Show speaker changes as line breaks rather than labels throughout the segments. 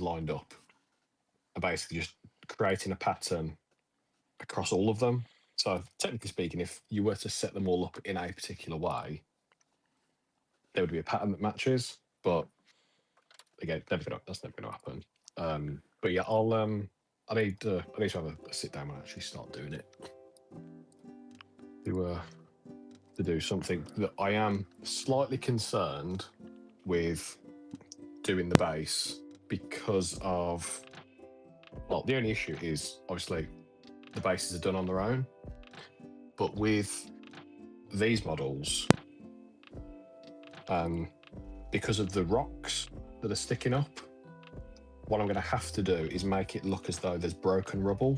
lined up are basically just creating a pattern across all of them. So technically speaking, if you were to set them all up in a particular way, there would be a pattern that matches. But again, that's never going to happen. But yeah, I need to have a sit down and actually start doing it. To do something that I am slightly concerned with doing the base because of, well, the only issue is obviously the bases are done on their own, but with these models, because of the rocks that are sticking up, what I'm going to have to do is make it look as though there's broken rubble.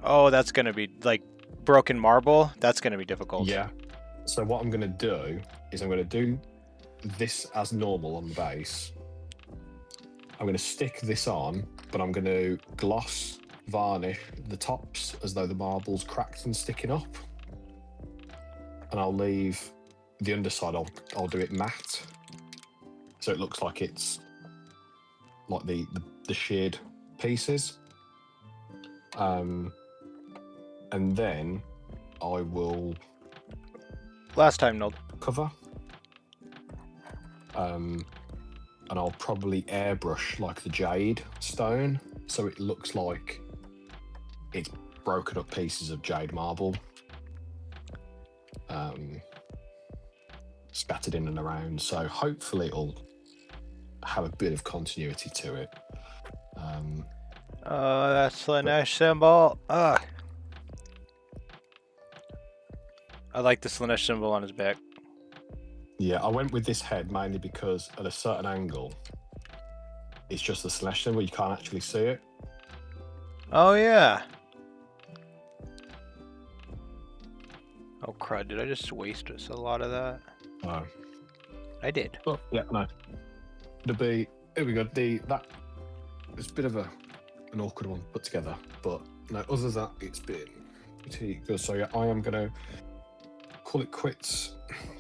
Oh, that's going to be like broken marble. That's going to be difficult.
Yeah. So what I'm going to do is I'm going to do this as normal on the base. I'm going to stick this on, but I'm going to gloss varnish the tops as though the marble's cracked and sticking up. And I'll leave the underside, I'll do it matte. So it looks like it's like the sheared pieces. And then I will
last time no
cover. And I'll probably airbrush like the jade stone, so it looks like it's broken up pieces of jade marble, scattered in and around. So hopefully it'll have a bit of continuity to it.
That's the Slanesh symbol. I like the Slanesh symbol on his back.
Yeah, I went with this head mainly because at a certain angle, it's just the Slanesh symbol. You can't actually see it.
Oh, yeah. Oh, crud. Did I just waste a lot of that?
No.
I did.
Oh, yeah, no. Here we go. It's a bit of an awkward one put together, but no, other than that, it's been pretty good. So yeah, I am going to call it quits.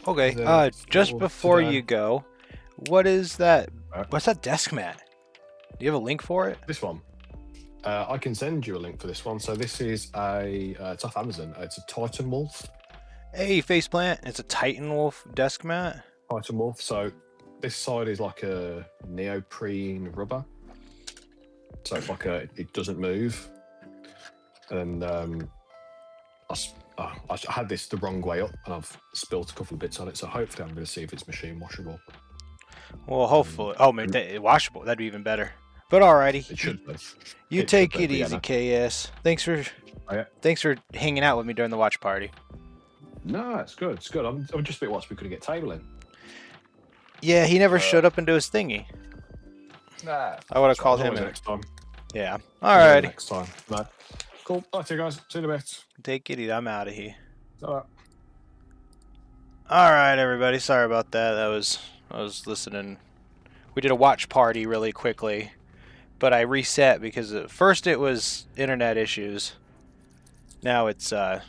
Okay, just before you go, what is that? What's that desk mat? Do you have a link for it?
This one. I can send you a link for this one. So this is it's off Amazon. It's a Titan Wolf.
Hey, faceplant. It's a Titan Wolf desk mat.
Titan Wolf. So this side is like a neoprene rubber. So it's like it doesn't move. And I had this the wrong way up, and I've spilt a couple of bits on it. So hopefully I'm going to see if it's machine washable.
Well, hopefully. Oh, maybe washable. That'd be even better. But alrighty.
It should be.
You take it easy, KS. Thanks for hanging out with me during the watch party.
No, it's good. It's good. I'm just a bit watching we couldn't get table in.
Yeah, he never showed up into his thingy.
Nah.
I would have called him in.
Next time.
Yeah. Alrighty.
Next time. No. Cool. Bye to you guys. See you in a bit.
Take it easy. I'm out of here.
Alright.
Alright, everybody. Sorry about that. I was listening. We did a watch party really quickly, but I reset because at first it was internet issues. Now it's the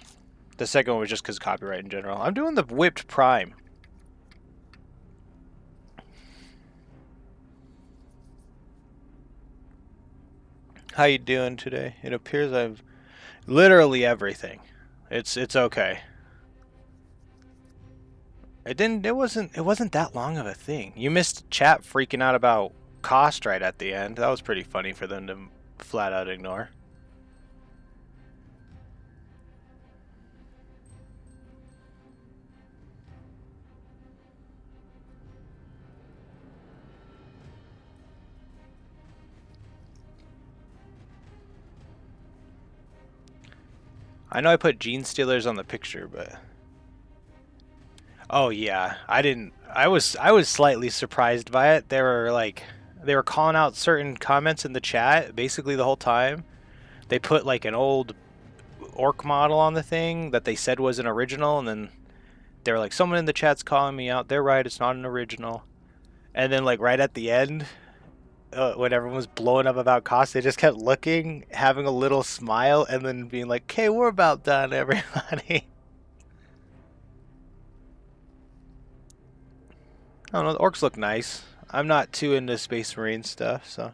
second one was just because of copyright in general. I'm doing the whipped prime. How you doing today? It appears I've literally everything. It's okay. It wasn't that long of a thing. You missed chat freaking out about cost right at the end. That was pretty funny for them to flat out ignore. I know I put Genestealers on the picture, but oh yeah, I was slightly surprised by it. They were calling out certain comments in the chat basically the whole time. They put like an old orc model on the thing that they said was an original, and then they were like, someone in the chat's calling me out. They're right, it's not an original. And then like right at the end, when everyone was blowing up about cost, they just kept looking, having a little smile, and then being like, okay, we're about done, everybody. I don't know, the orcs look nice. I'm not too into Space Marine stuff, so.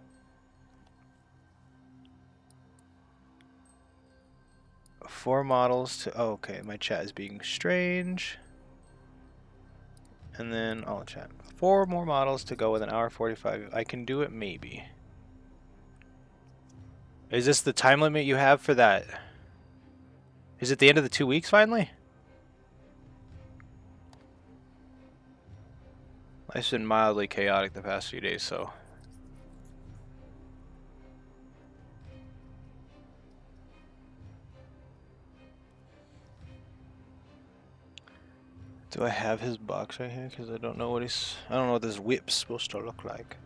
Four models to. Oh, okay, my chat is being strange. And then I'll chat. 4 more models to go with an hour 45. I can do it maybe. Is this the time limit you have for that? Is it the end of the 2 weeks finally? Life's been mildly chaotic the past few days, so. Do I have his box right here? Because I don't know what he's. I don't know what this whip's supposed to look like.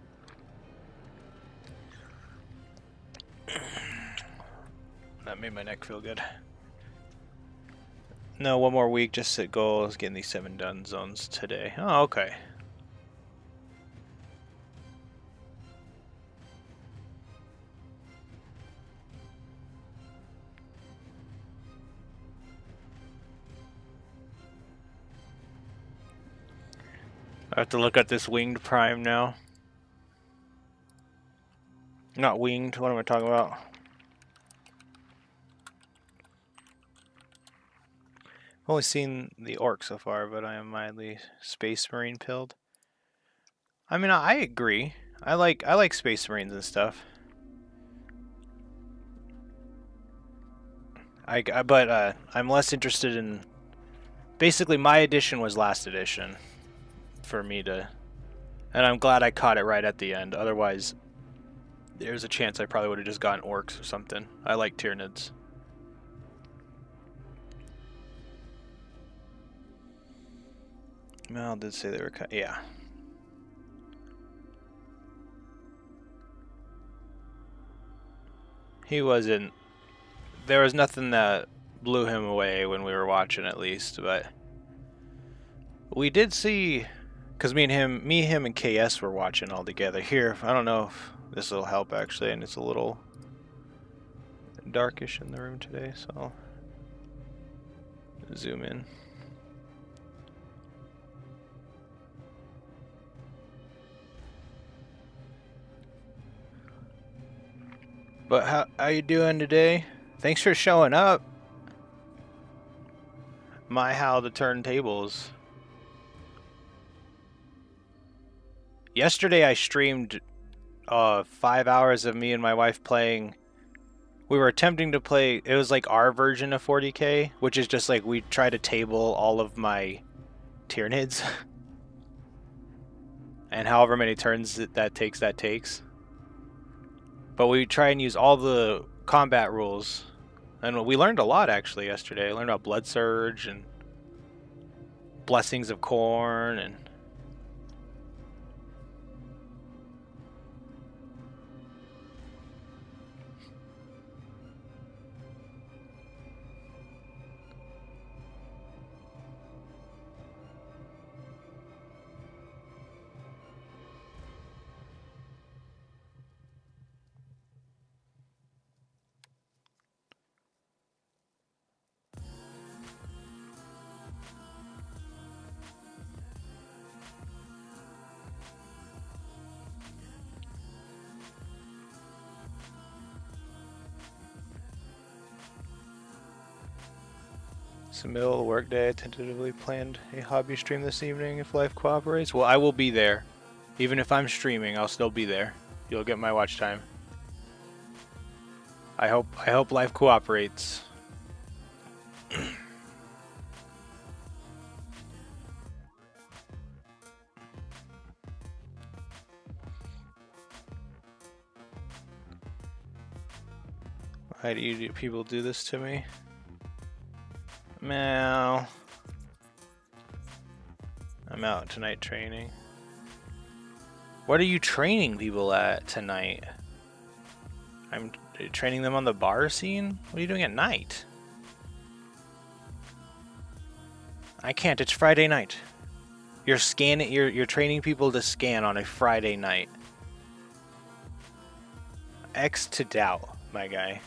That made my neck feel good. No, 1 more week. Just set goals. Getting these 7 done zones today. Oh, okay. I have to look at this winged prime now. Not winged. What am I talking about? I've only seen the orc so far, but I am mildly Space Marine pilled. I mean, I agree. I like Space Marines and stuff. But I'm less interested in. Basically, my edition was last edition for me to, and I'm glad I caught it right at the end. Otherwise, there's a chance I probably would have just gotten orcs or something. I like Tyranids. Mel did say they were yeah. He wasn't. There was nothing that blew him away when we were watching, at least. But we did see, because me, him, and KS were watching all together. Here, I don't know if this will help actually, and it's a little darkish in the room today, so I'll zoom in. But how you doing today? Thanks for showing up. My how to turn tables. Yesterday I streamed 5 hours of me and my wife playing. We were attempting to play, it was like our version of 40k, which is just like we try to table all of my Tyranids. And however many turns that takes. But we try and use all the combat rules. And we learned a lot actually yesterday. I learned about Blood Surge and Blessings of Corn and it's the middle of the workday. I tentatively planned a hobby stream this evening if life cooperates. Well, I will be there. Even if I'm streaming, I'll still be there. You'll get my watch time. I hope life cooperates. Why do you people do this to me? Meow. I'm out tonight training. What are you training people at tonight? I'm training them on the bar scene? What are you doing at night? I can't, it's Friday night. You're scanning, you're training people to scan on a Friday night. X to doubt, my guy.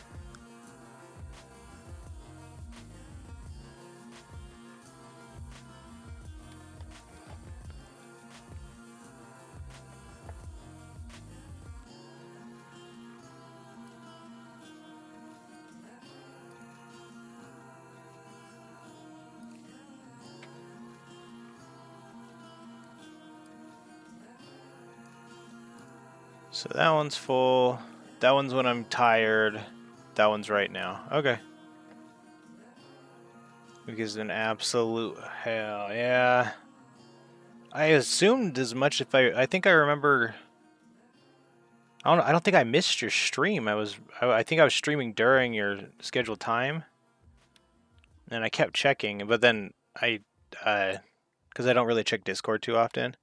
So that one's full. That one's when I'm tired. That one's right now. Okay. Because an absolute hell, yeah. I assumed as much. If I think I remember. I don't think I missed your stream. I think I was streaming during your scheduled time, and I kept checking. But then because I don't really check Discord too often.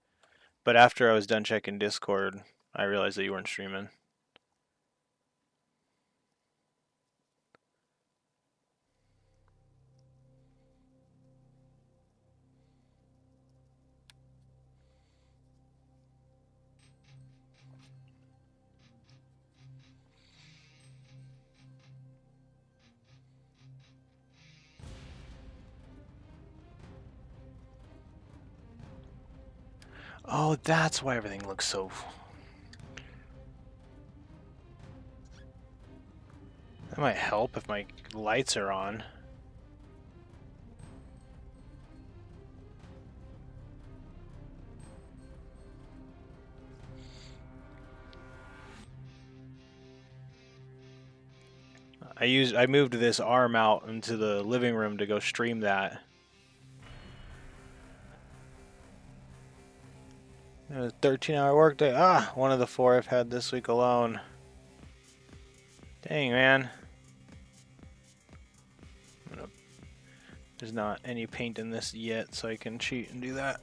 But after I was done checking Discord, I realized that you weren't streaming. Oh, that's why everything looks so... That might help if my lights are on. I moved this arm out into the living room to go stream that. It was a 13-hour workday. Ah, one of the 4 I've had this week alone. Dang, man. There's not any paint in this yet, so I can cheat and do that.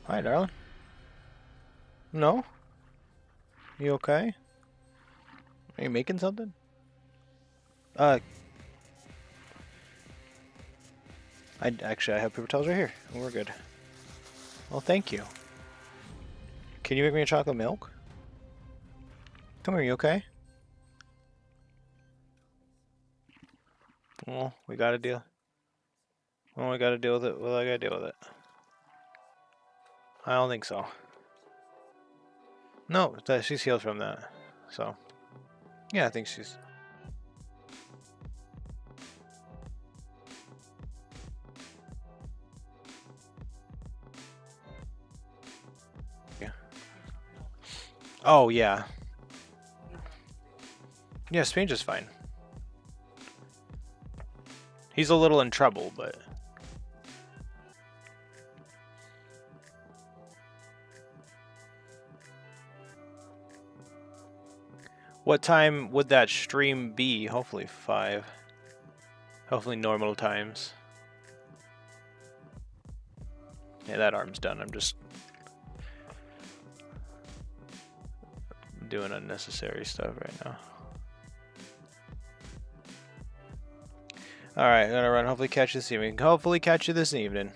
Hi, darling. No? You okay? Are you making something? I have paper towels right here. We're good. Well, thank you. Can you make me a chocolate milk? Come here, you okay? Well, we gotta deal. Well, we gotta deal with it. Well, I gotta deal with it. I don't think so. No, she's healed from that. So, yeah, I think she's... Yeah. Oh, yeah. Yeah, Strange is fine. He's a little in trouble, but... What time would that stream be? Hopefully 5. Hopefully normal times. Yeah, that arm's done. I'm just doing unnecessary stuff right now. Alright, I'm gonna run. Hopefully catch you this evening. Hopefully catch you this evening.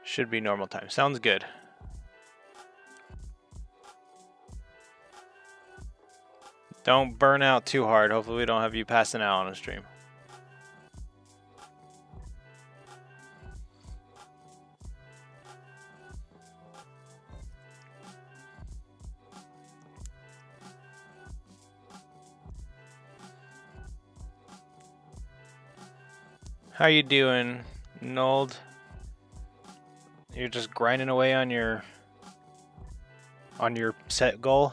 Should be normal time. Sounds good. Don't burn out too hard. Hopefully we don't have you passing out on a stream. How you doing, Nold? You're just grinding away on your set goal?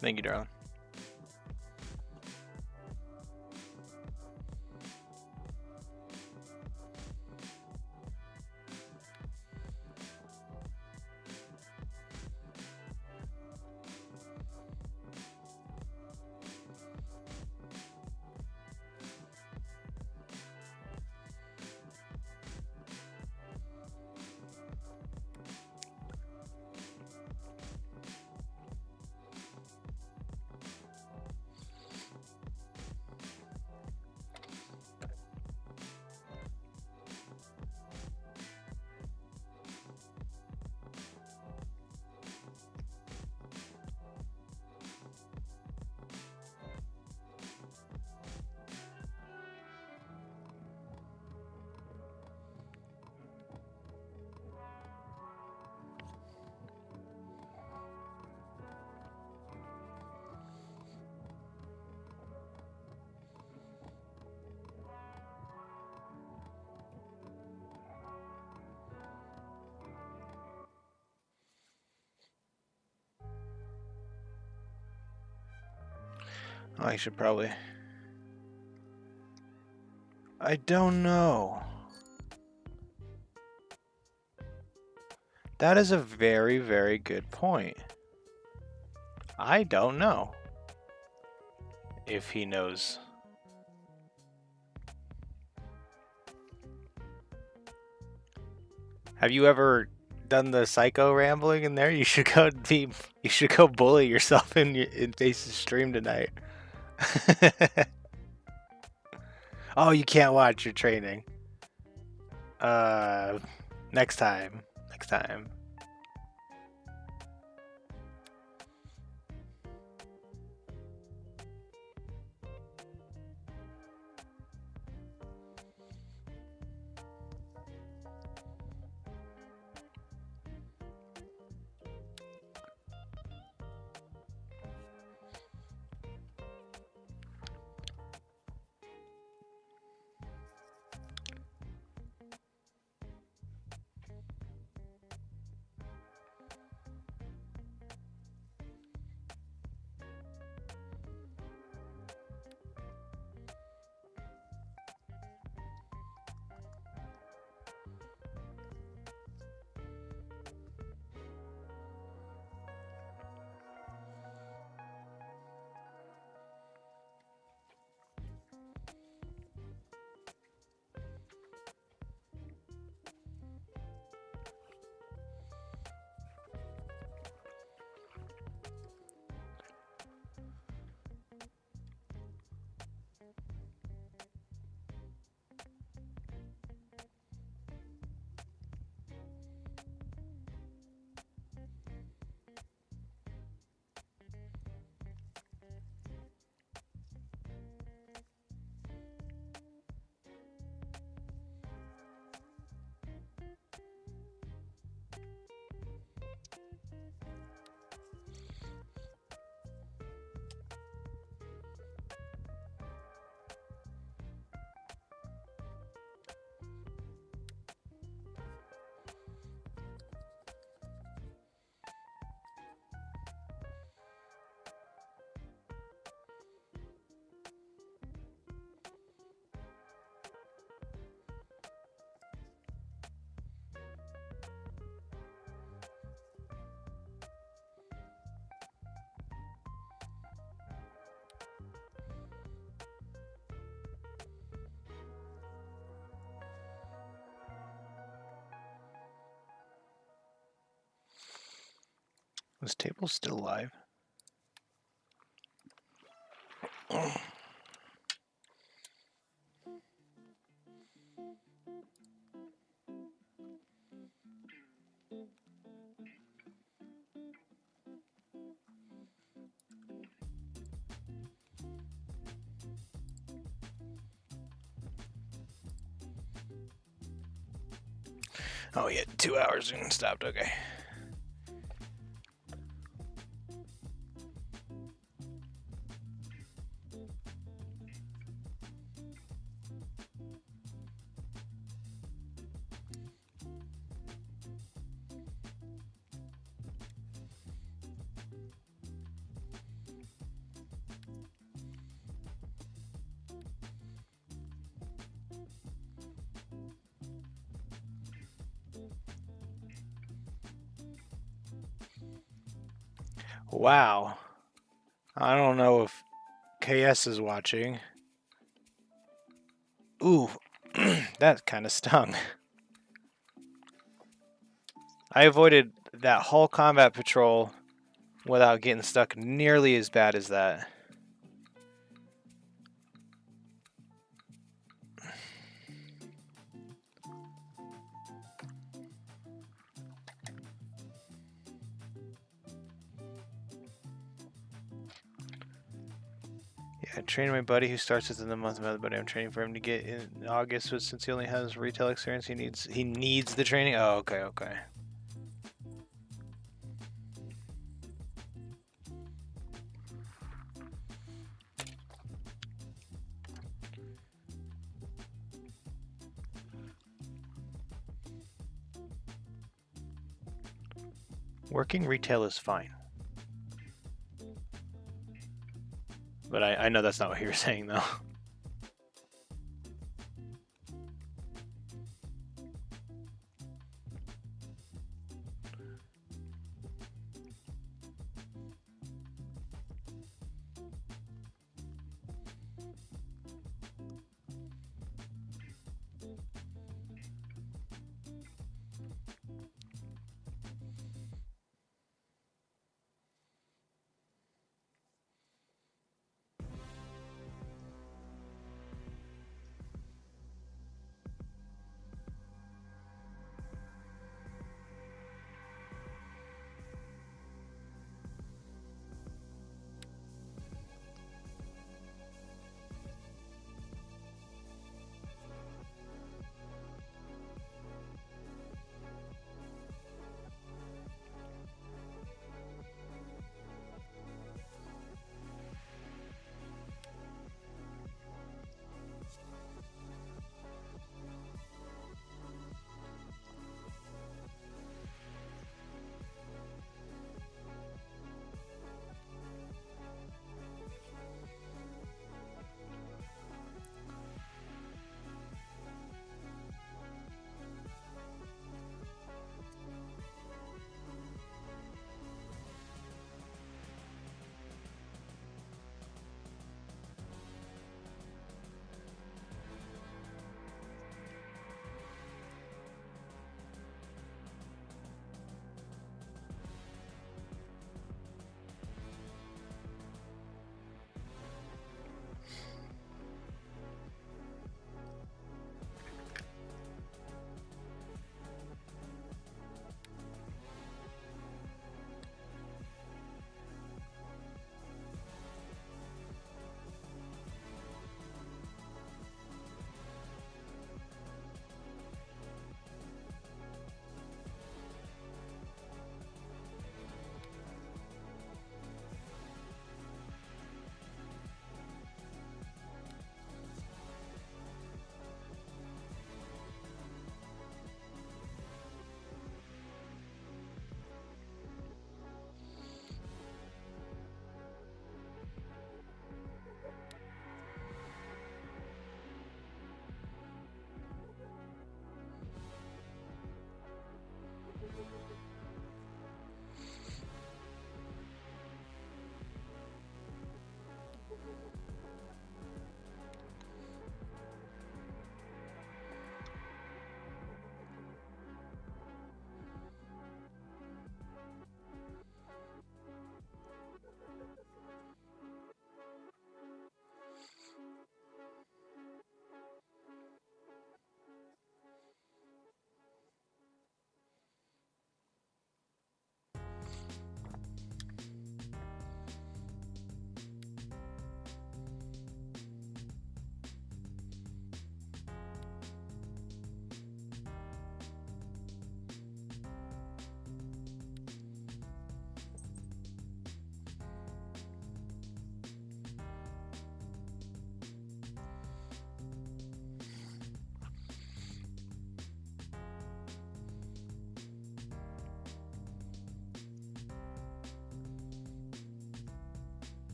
Thank you, darling. I should probably... I don't know. That is a very, very good point. I don't know if he knows. Have you ever done the psycho rambling in there? You should go be. You should go bully yourself in Face's stream tonight. Oh, you can't watch your training. Next time. Next time. This table's still live. Oh yeah, 2 hours and stopped. Okay. Wow. I don't know if KS is watching. Ooh, that kind of stung. I avoided that whole combat patrol without getting stuck nearly as bad as that. I trained my buddy who starts within the month of my buddy. I'm training for him to get in August, but since he only has retail experience, he needs the training. Oh, okay. Working retail is fine. But I know that's not what you were saying, though.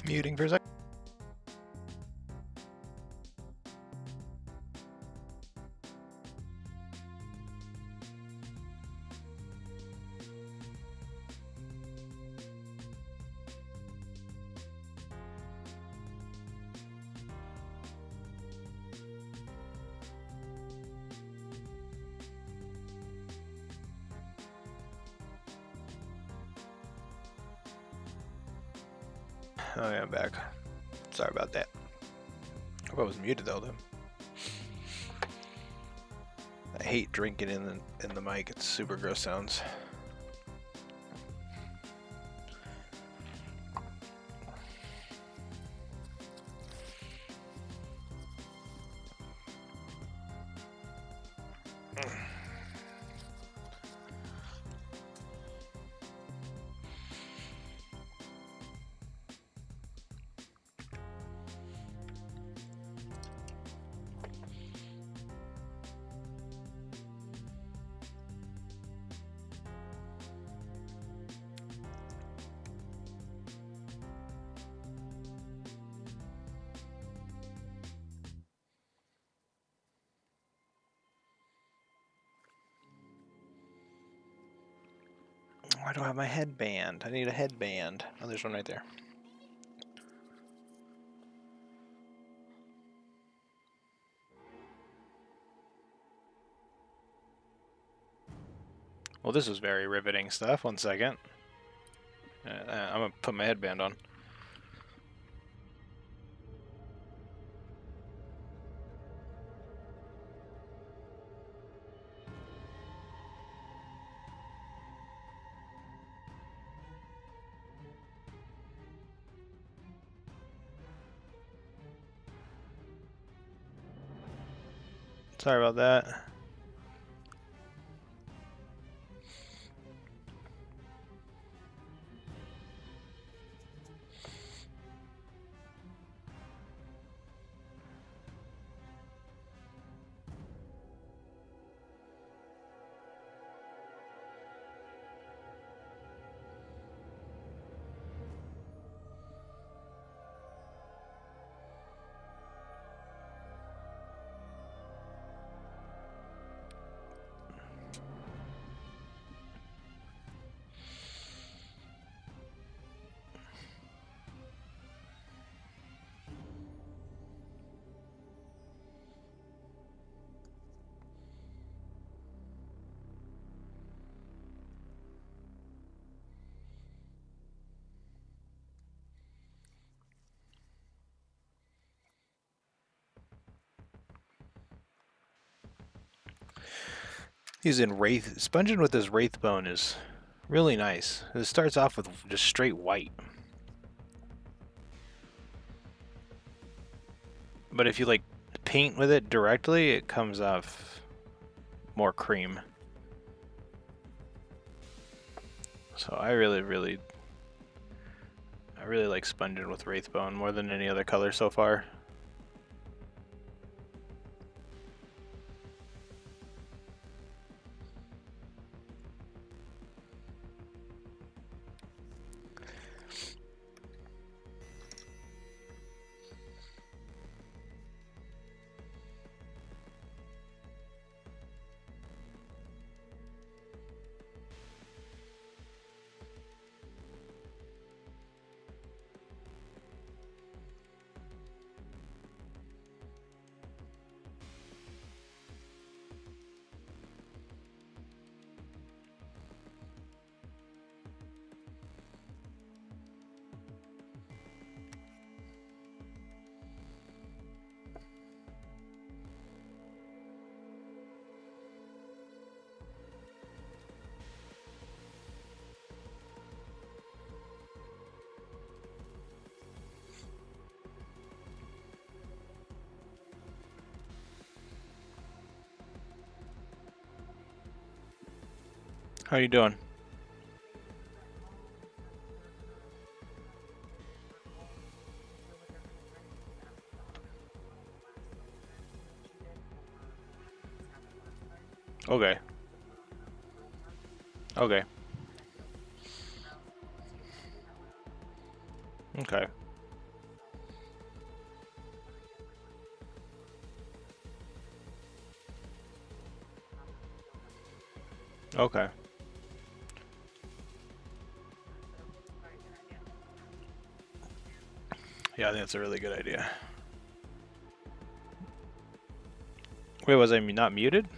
Muting for a sec. Oh yeah, I'm back. Sorry about that. Hope I was muted though. I hate drinking in the mic. It's super gross sounds. Why do I have my headband? I need a headband. Oh, there's one right there. Well, this is very riveting stuff. 1 second. I'm gonna put my headband on. Sorry about that. Using Wraith, sponging with this Wraith bone is really nice. It starts off with just straight white. But if you like paint with it directly, it comes off more cream. So I really like sponging with Wraith bone more than any other color so far. How you doing? Okay. Okay. Okay. Okay. Yeah, I think that's a really good idea. Wait, was I not muted?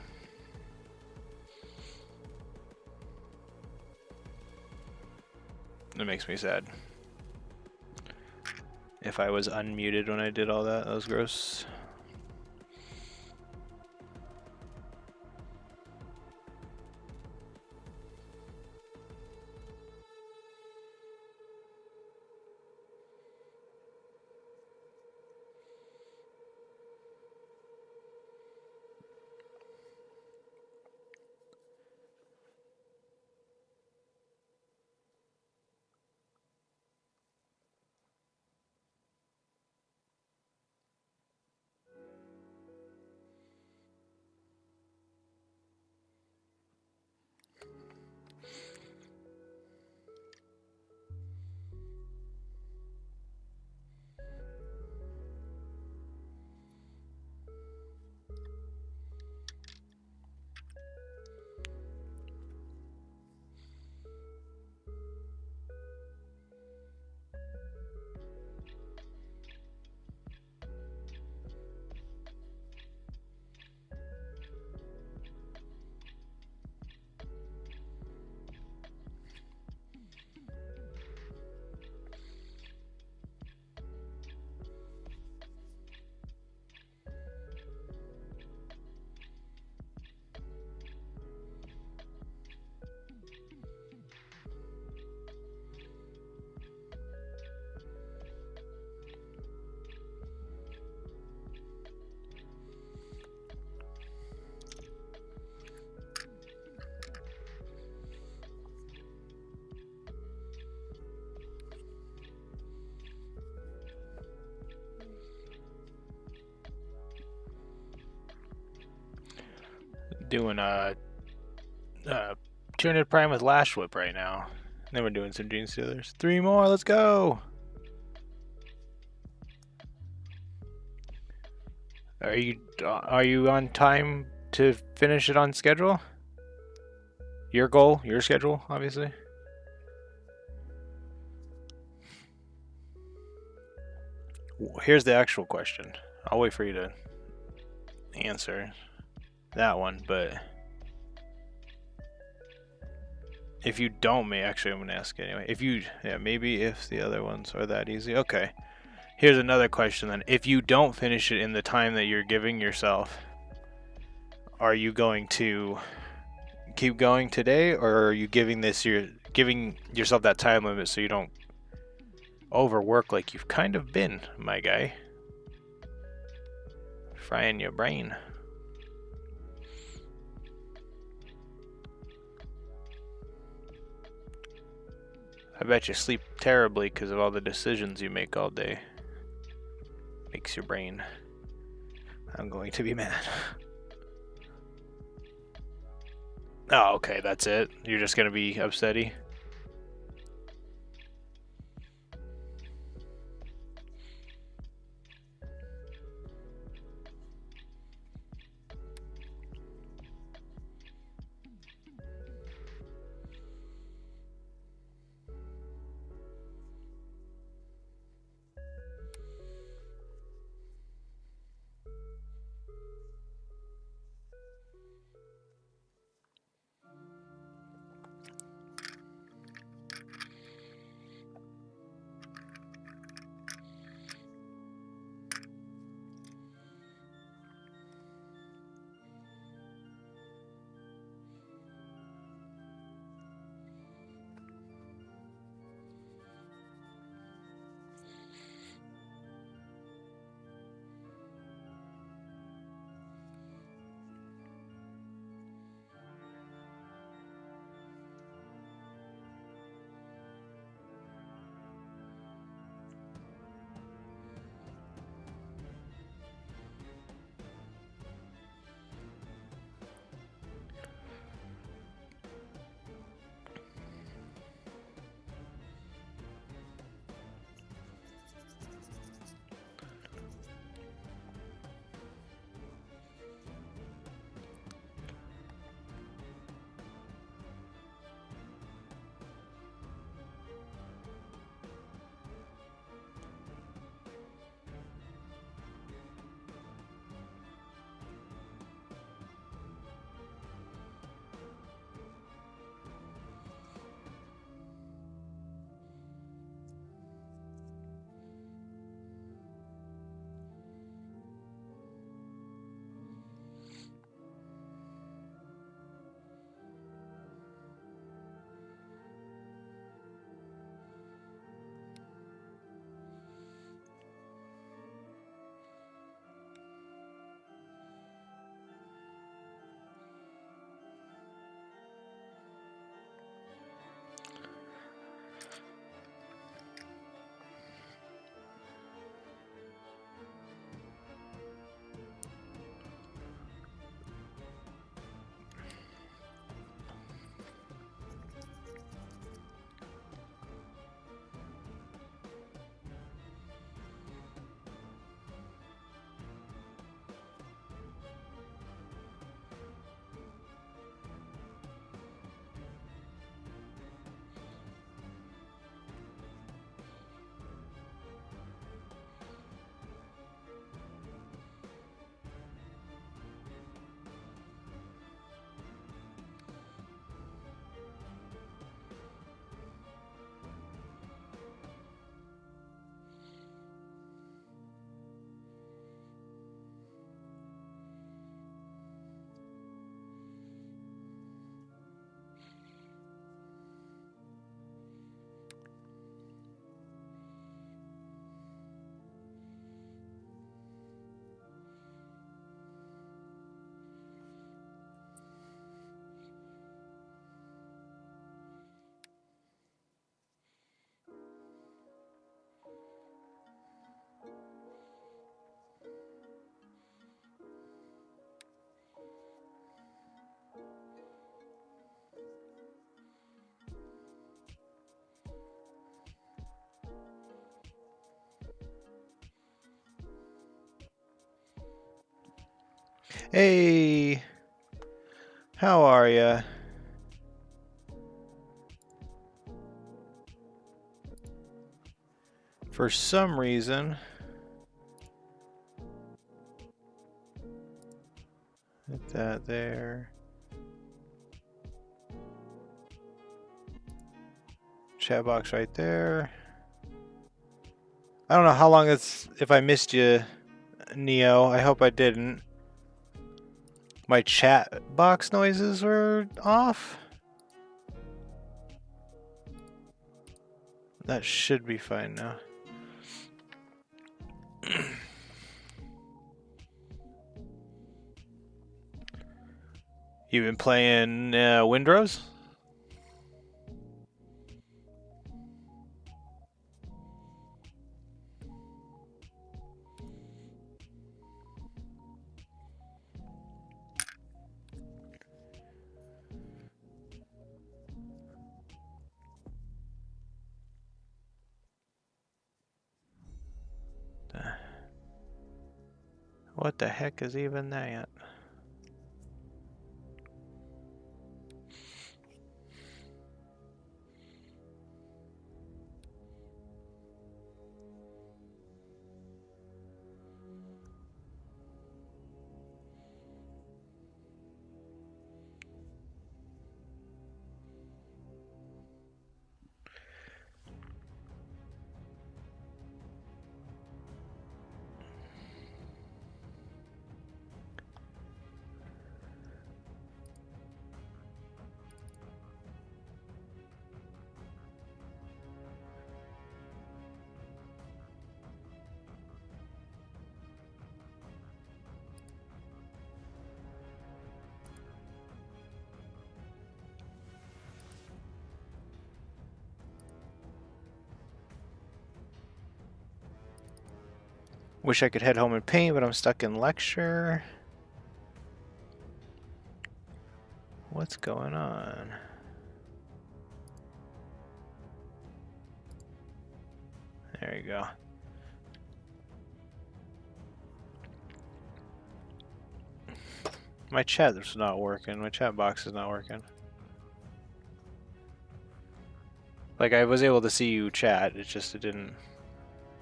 That makes me sad. If I was unmuted when I did all that, that was gross. doing Tyranid Prime with Lash Whip right now. Then we're doing some Genestealers. 3 more, let's go! Are you on time to finish it on schedule? Your goal, your schedule, obviously. Here's the actual question. I'll wait for you to answer that one, but if you don't, actually I'm gonna ask anyway. If you, yeah, maybe if the other ones are that easy. Okay. Here's another question then. If you don't finish it in the time that you're giving yourself, are you going to keep going today, or are you giving yourself that time limit so you don't overwork like you've kind of been, my guy? Frying your brain. I bet you sleep terribly because of all the decisions you make all day. Makes your brain. I'm going to be mad. Oh, okay, that's it. You're just gonna be upsetty. Hey, how are ya? For some reason, put that there. Chat box right there. I don't know how long it's, if I missed you, Neo. I hope I didn't. My chat box noises were off. That should be fine now. You been playing Windrose? What the heck is even that? Wish I could head home and paint, but I'm stuck in lecture. What's going on? There you go. My chat is not working. My chat box is not working. Like, I was able to see you chat, it's just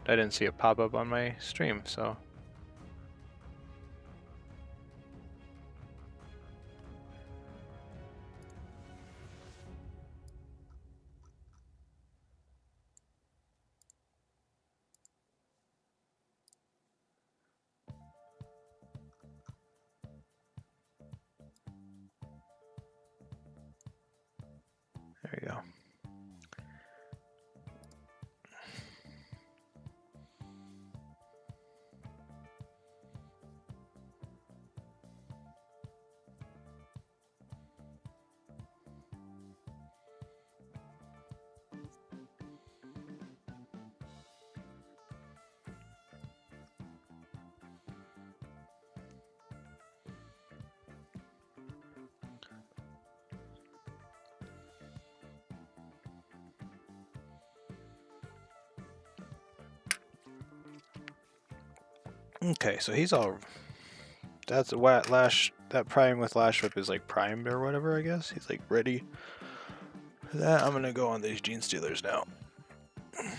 I didn't see it pop up on my stream, so. There you go. Okay, so he's all. That's what lash. That prime with lash whip is like primed or whatever. I guess he's like ready for that. I'm gonna go on these Genestealers now. In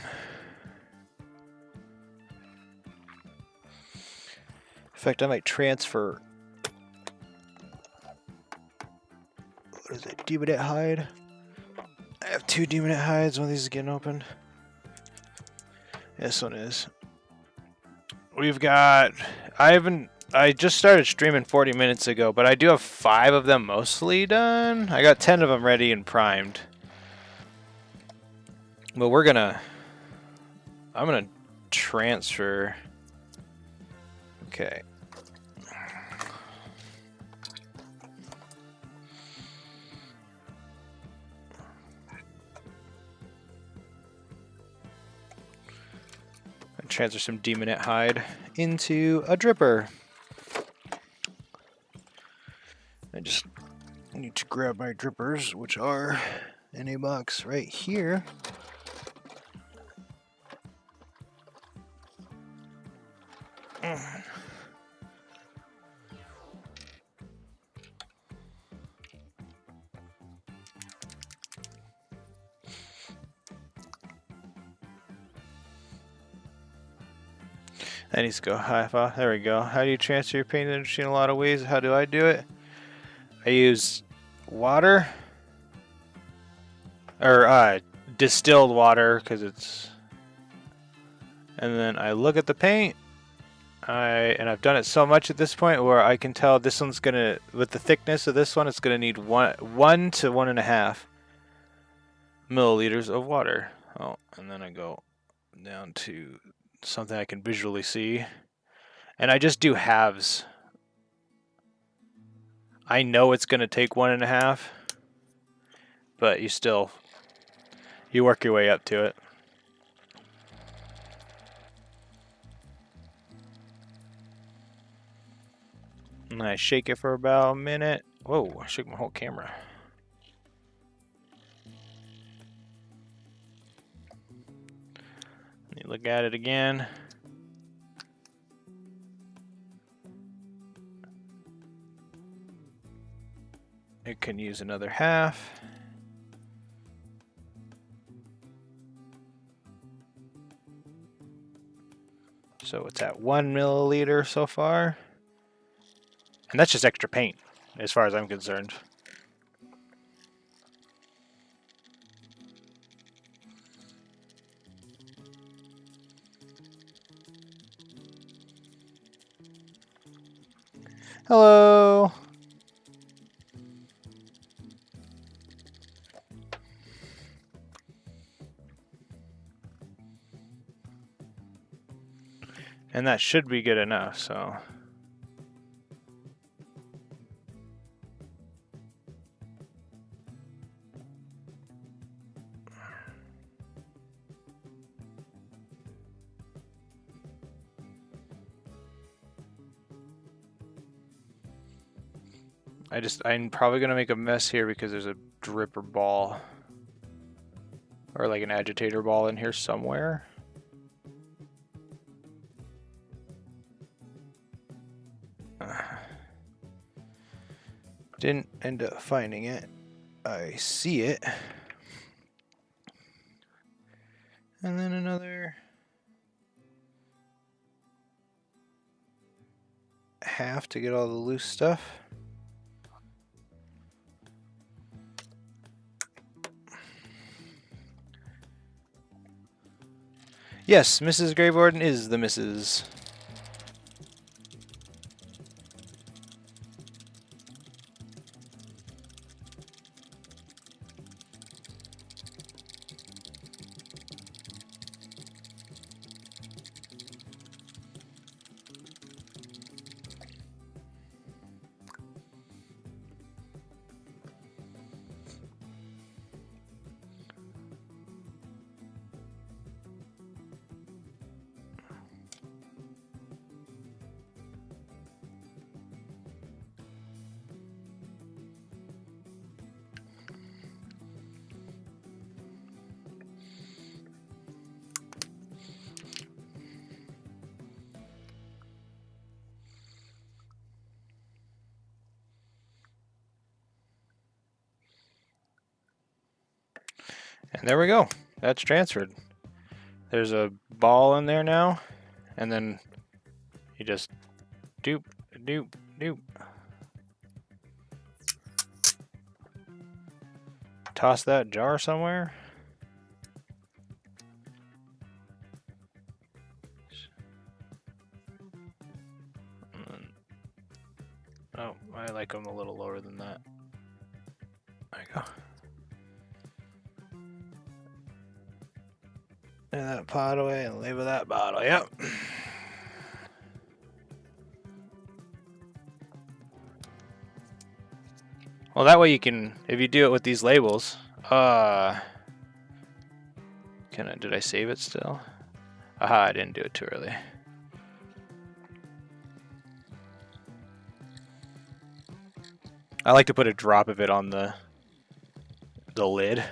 fact, I might transfer. What is it? Demonite hide. I have 2 Demonite hides. One of these is getting opened. This one is. We've got. I just started streaming 40 minutes ago, but I do have 5 of them mostly done. I got 10 of them ready and primed. But I'm gonna transfer. Okay. Transfer some Demonite hide into a dripper. I just need to grab my drippers, which are in a box right here. That needs to go half off. There we go. How do you transfer your paint energy in a lot of ways? How do I do it? I use water. Or distilled water, because it's... And then I look at the paint. And I've done it so much at this point where I can tell this one's gonna, with the thickness of this one, it's gonna need 1 to 1.5 milliliters of water. Oh, and then I go down to something I can visually see, and I just do halves. I know it's gonna take 1.5, but you work your way up to it. And I shake it for about a minute. Whoa, I shook my whole camera. You look at it again. It can use another half. So it's at 1 milliliter so far. And that's just extra paint, as far as I'm concerned. Hello! And that should be good enough, so... I'm probably gonna make a mess here because there's a dripper ball or like an agitator ball in here somewhere. Didn't end up finding it. I see it. And then another half to get all the loose stuff. Yes, Mrs. Gravewarden is the Mrs. And there we go. That's transferred. There's a ball in there now, and then you just doop, doop, doop. Toss that jar somewhere. Oh, I like them a little lower than that. There you go. And that pot away and label that bottle. Yep. Well, that way you can, if you do it with these labels, did I save it still? Aha, I didn't do it too early. I like to put a drop of it on the lid.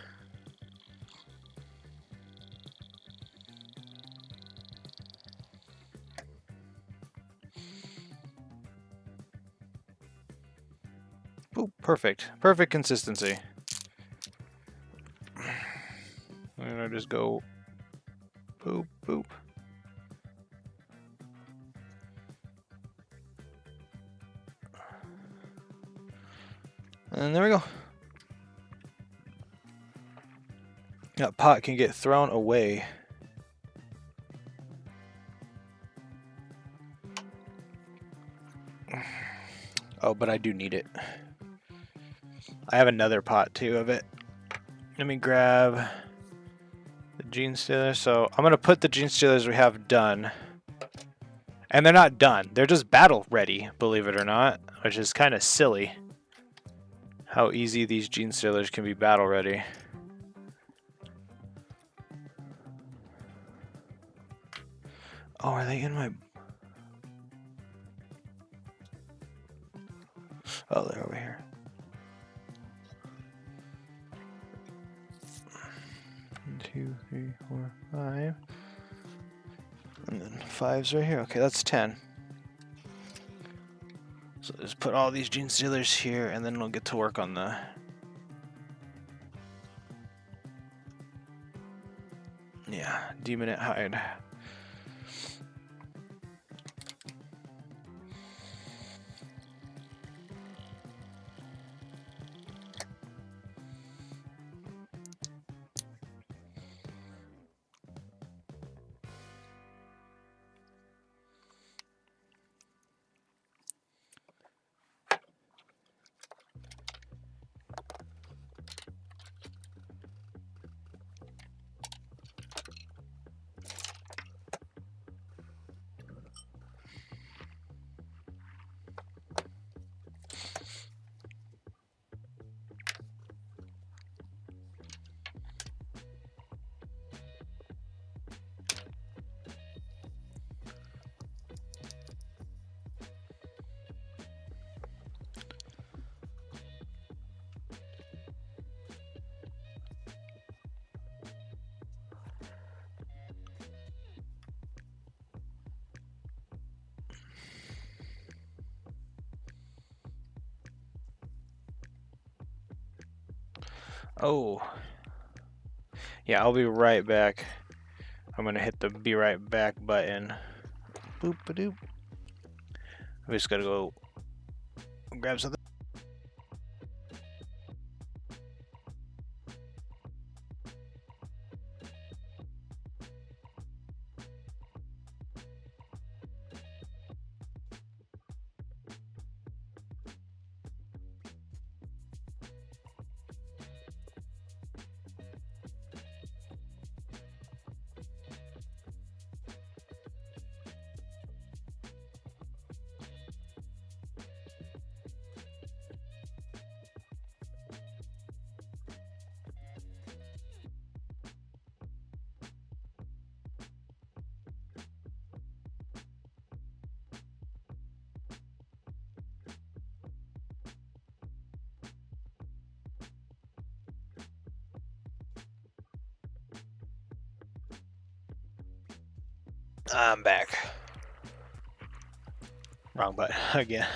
Ooh, perfect. Perfect consistency. I'm gonna just go boop, boop. And there we go. That pot can get thrown away. Oh, but I do need it. I have another pot too of it. Let me grab the Genestealers. So I'm gonna put the Genestealers we have done. And they're not done. They're just battle ready, believe it or not, which is kind of silly. How easy these Genestealers can be battle ready. Oh, are they in my... Oh, they're over here. 1, 2, 3, 4, 5. And then 5's right here. Okay, that's 10. So just put all these Genestealers here, and then we'll get to work on the... Yeah, Demonite Hide. Oh. Yeah, I'll be right back. I'm gonna hit the be right back button. Boop-a-doop. I just gotta go grab something. I'm back. Wrong button again.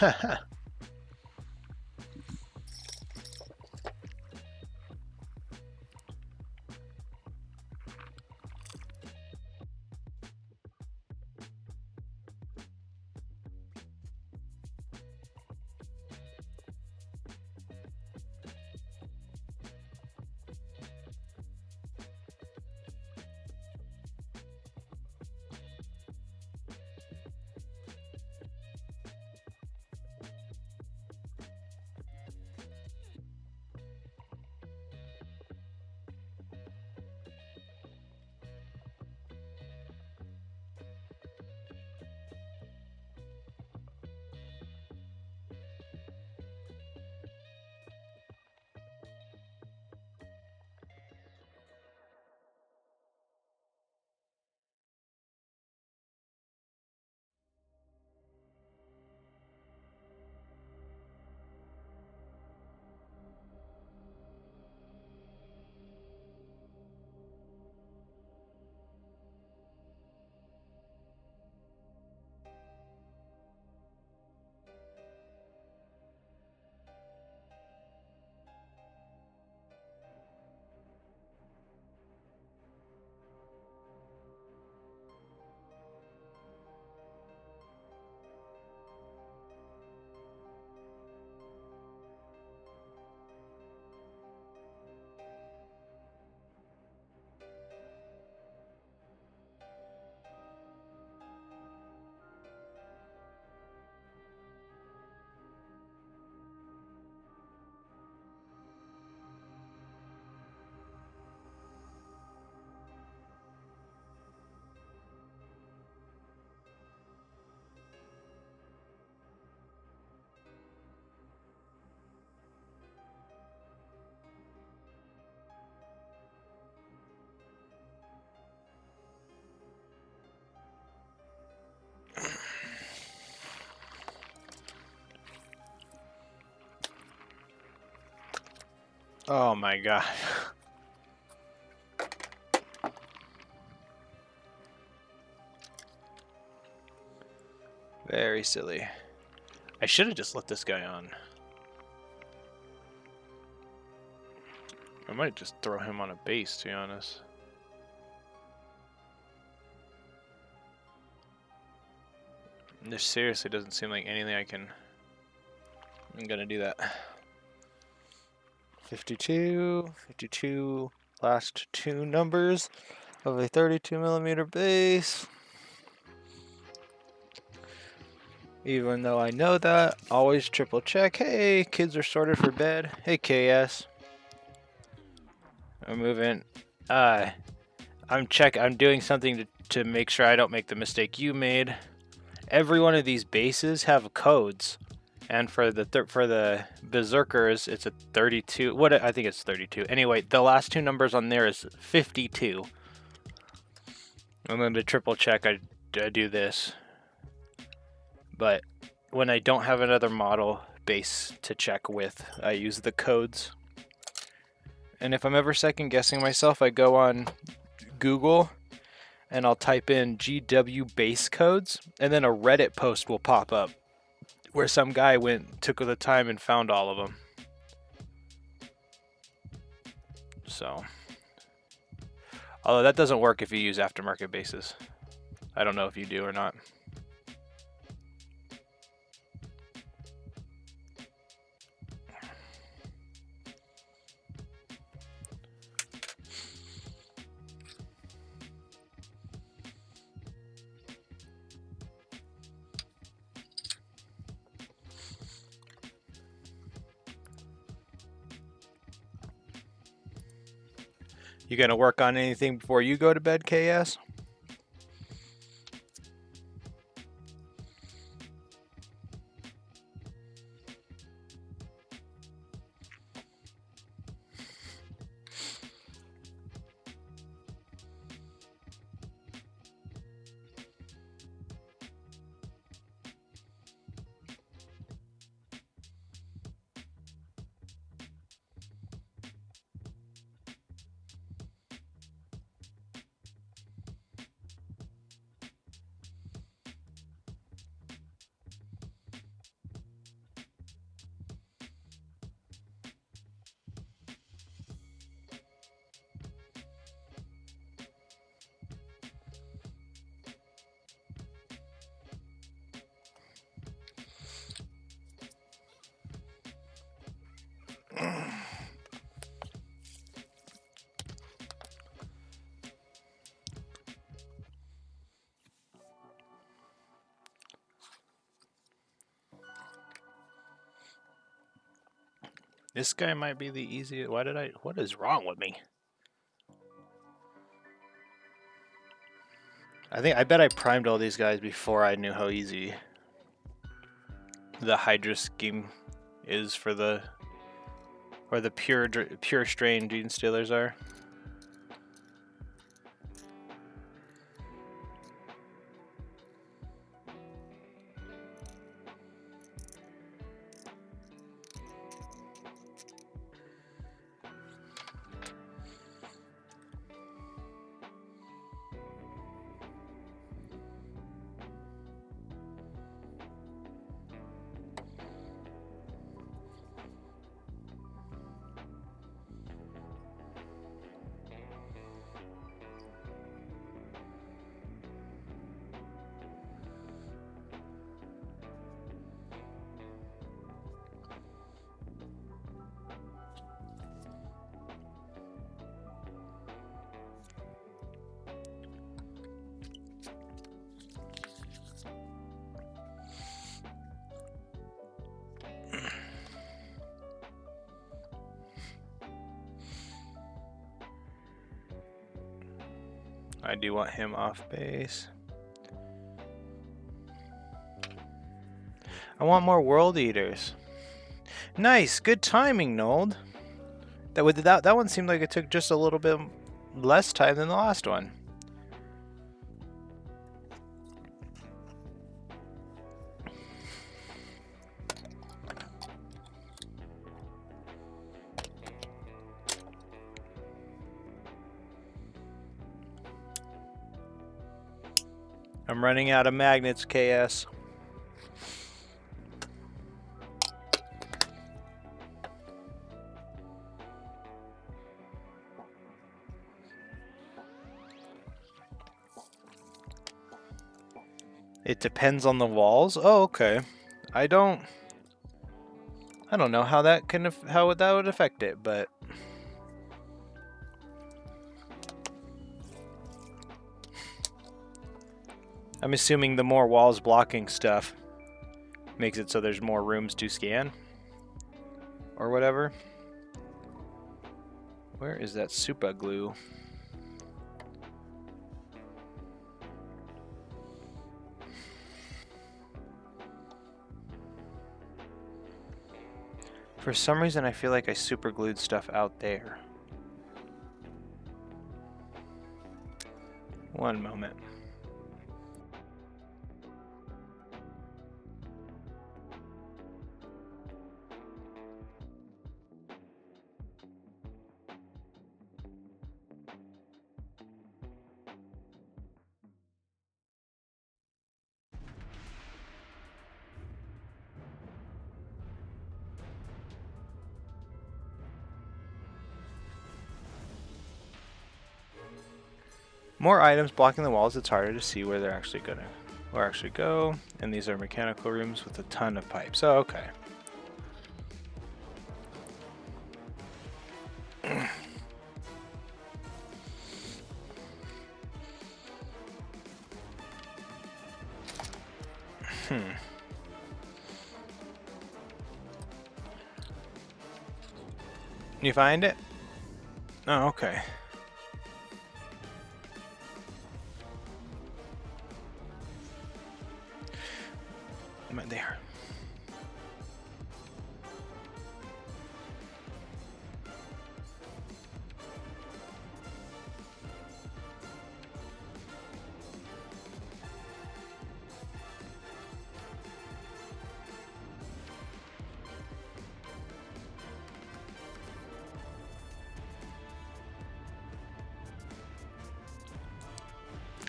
Oh my god. Very silly. I should have just let this guy on. I might just throw him on a base, to be honest. There seriously doesn't seem like anything I can... I'm gonna do that. 52, 52, last two numbers of a 32mm base. Even though I know that, always triple check. Hey, kids are sorted for bed. Hey, KS. I'm moving. I'm doing something to make sure I don't make the mistake you made. Every one of these bases have codes, and for the Berserkers, it's a 32. What I think it's 32. Anyway, the last two numbers on there is 52. And then to triple check, I do this. But when I don't have another model base to check with, I use the codes. And if I'm ever second guessing myself, I go on Google and I'll type in GW base codes, and then a Reddit post will pop up where some guy took the time and found all of them. So, although that doesn't work if you use aftermarket bases. I don't know if you do or not. You gonna work on anything before you go to bed, KS? This guy might be the easiest. What is wrong with me? I bet I primed all these guys before I knew how easy the Hydra scheme is for the pure strain Genestealers are. I do want him off base. I want more World Eaters. Nice, good timing, Nold. That one seemed like it took just a little bit less time than the last one. I'm running out of magnets, KS. It depends on the walls. Oh, okay. I don't know how that would affect it, but I'm assuming the more walls blocking stuff makes it so there's more rooms to scan or whatever. Where is that super glue? For some reason, I feel like I super glued stuff out there. One moment. More items blocking the walls, it's harder to see where they're actually actually go. And these are mechanical rooms with a ton of pipes. Oh, okay. You find it? Oh, okay. Am I there?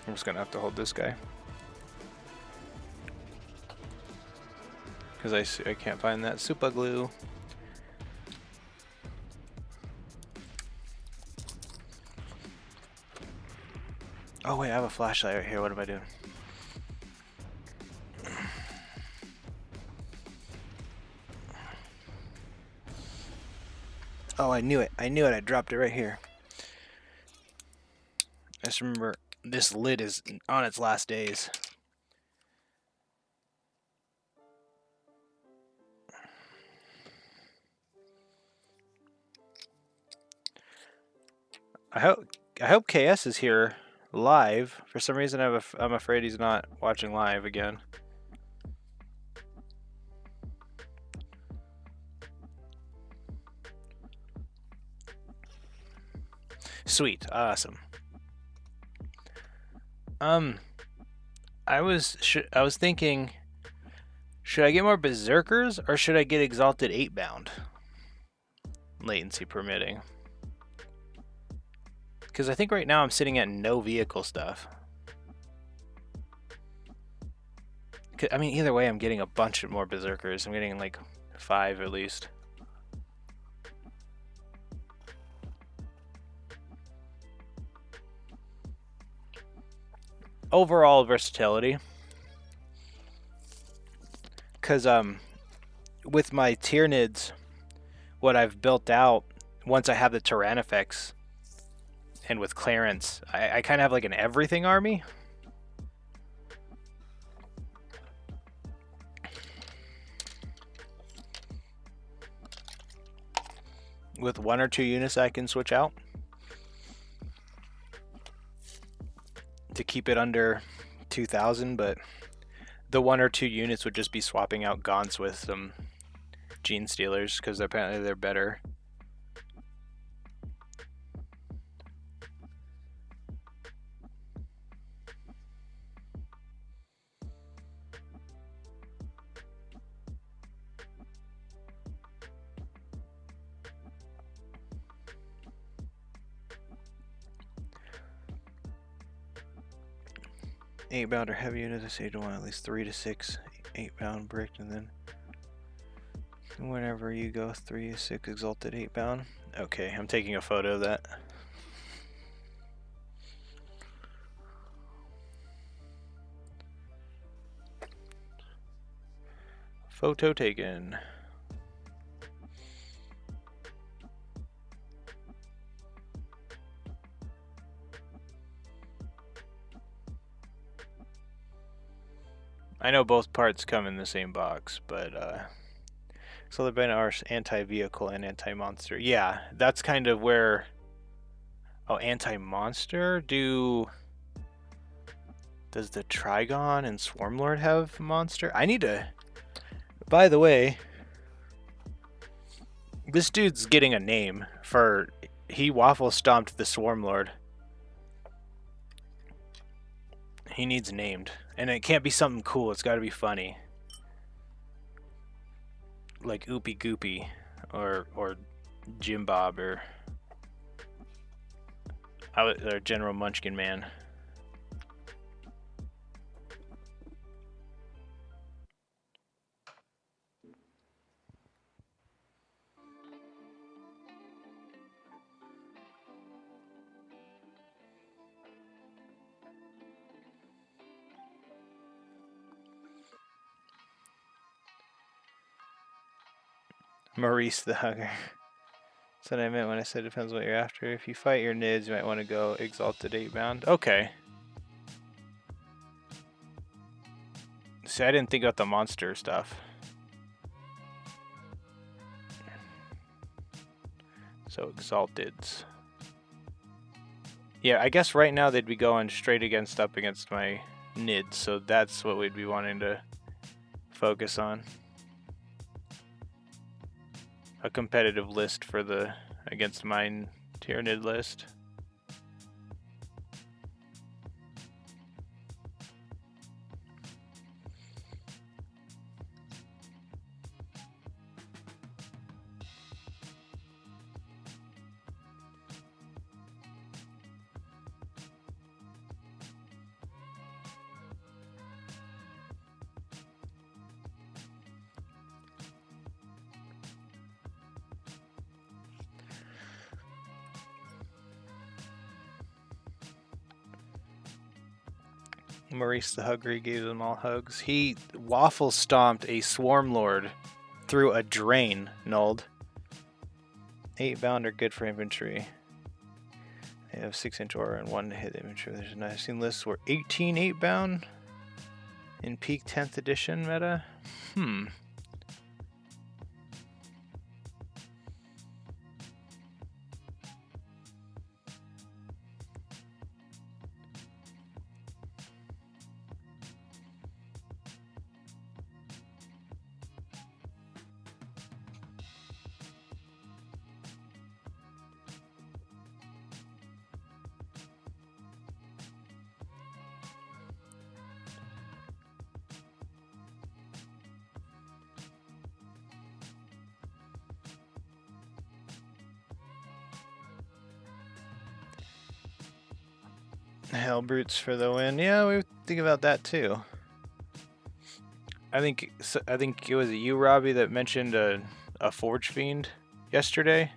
I'm just gonna have to hold this guy because I can't find that super glue. Oh wait, I have a flashlight right here. What am I doing? Oh, I knew it. I knew it. I dropped it right here. I just remember this lid is on its last days. I hope KS is here live. For some reason, I'm afraid he's not watching live again. Sweet, awesome. I was thinking, should I get more Bezerkers or should I get Exalted 8-bound? Latency permitting. Because I think right now I'm sitting at no vehicle stuff. I mean, either way, I'm getting a bunch of more Bezerkers. I'm getting like 5 at least. Overall versatility. Because with my Tyranids, what I've built out, once I have the Tyrannifex, and with Clarence, I kind of have like an everything army. With 1 or 2 units I can switch out to keep it under 2,000, but the 1 or 2 units would just be swapping out Gaunts with some Genestealers because apparently they're better. 8-pound or heavy units. I say you don't want at least 3 to 6 8-pound bricked, and then whenever you go 3 to 6 exalted 8-pound. Okay, I'm taking a photo of that. Photo taken. I know both parts come in the same box, but so they've been our anti-vehicle and anti-monster. Yeah, that's kind of where. Oh, anti-monster? Does the Trigon and Swarmlord have monster? I need to. By the way, this dude's getting a name for. He waffle stomped the Swarmlord. He needs named. And it can't be something cool, it's gotta be funny. Like Oopie Goopy or Jim Bob or General Munchkin Man. Maurice the Hugger. That's what I meant when I said depends what you're after. If you fight your nids, you might want to go exalted 8-bound. Okay. See, I didn't think about the monster stuff. So exalteds. Yeah, I guess right now they'd be going straight up against my nids, so that's what we'd be wanting to focus on. A competitive list for the against my Tyranid list. Maurice the Hugger gave them all hugs. He waffle stomped a Swarmlord through a drain, Nulled. 8-bound are good for infantry. They have 6-inch aura and 1 to hit infantry. There's an I've seen lists where 18 8-bound in peak 10th edition meta. Hell brutes for the win. Yeah, we think about that too. I think it was you, Robbie, that mentioned a Forge Fiend yesterday.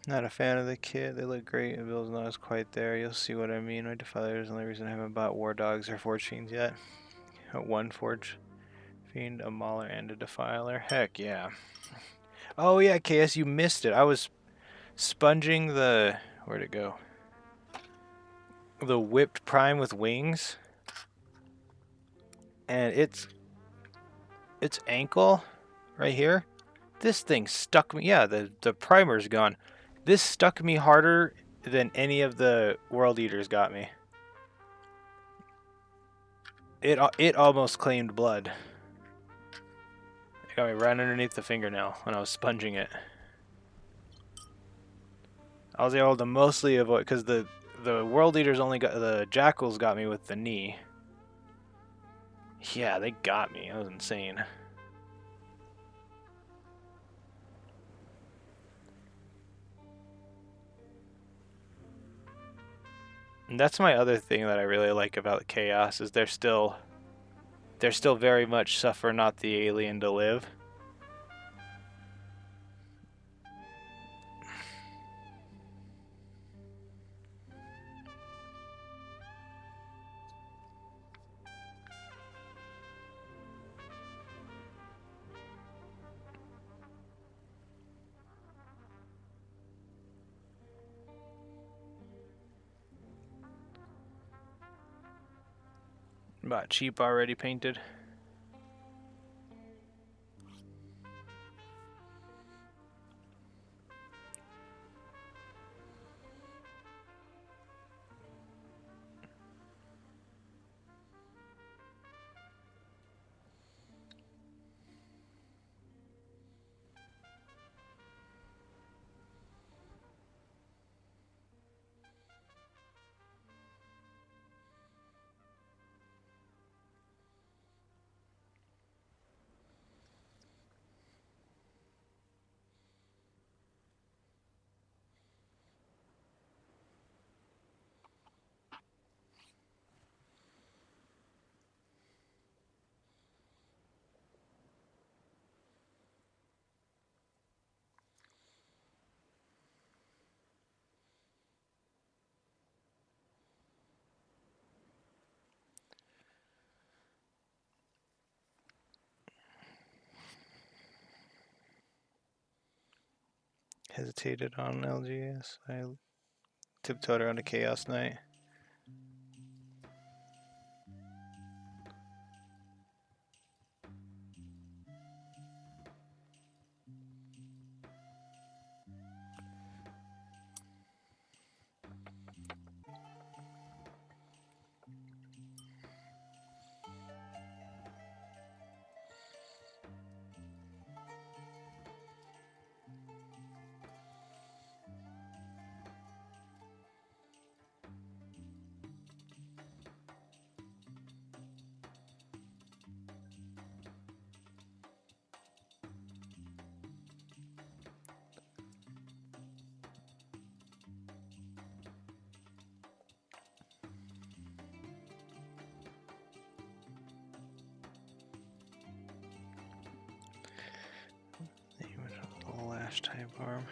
Not a fan of the kit. They look great. The build's not as quite there. You'll see what I mean. My Defiler is the only reason I haven't bought War Dogs or Forge Fiends yet. One Forge Fiend, a Mauler, and a Defiler. Heck yeah. Oh yeah, KS, you missed it. I was sponging the... Where'd it go? The Whipped Prime with wings. And its ankle right here. This thing stuck me. Yeah, the primer's gone. This stuck me harder than any of the World Eaters got me. It almost claimed blood. It got me right underneath the fingernail when I was sponging it. I was able to mostly avoid, because the World Eaters only got, the Jackals got me with the knee. Yeah, they got me. That was insane. And that's my other thing that I really like about Chaos is they're still very much suffer not the alien to live. About cheap already painted. Hesitated on LGS. I tiptoed around a Chaos Knight. Lash type arm.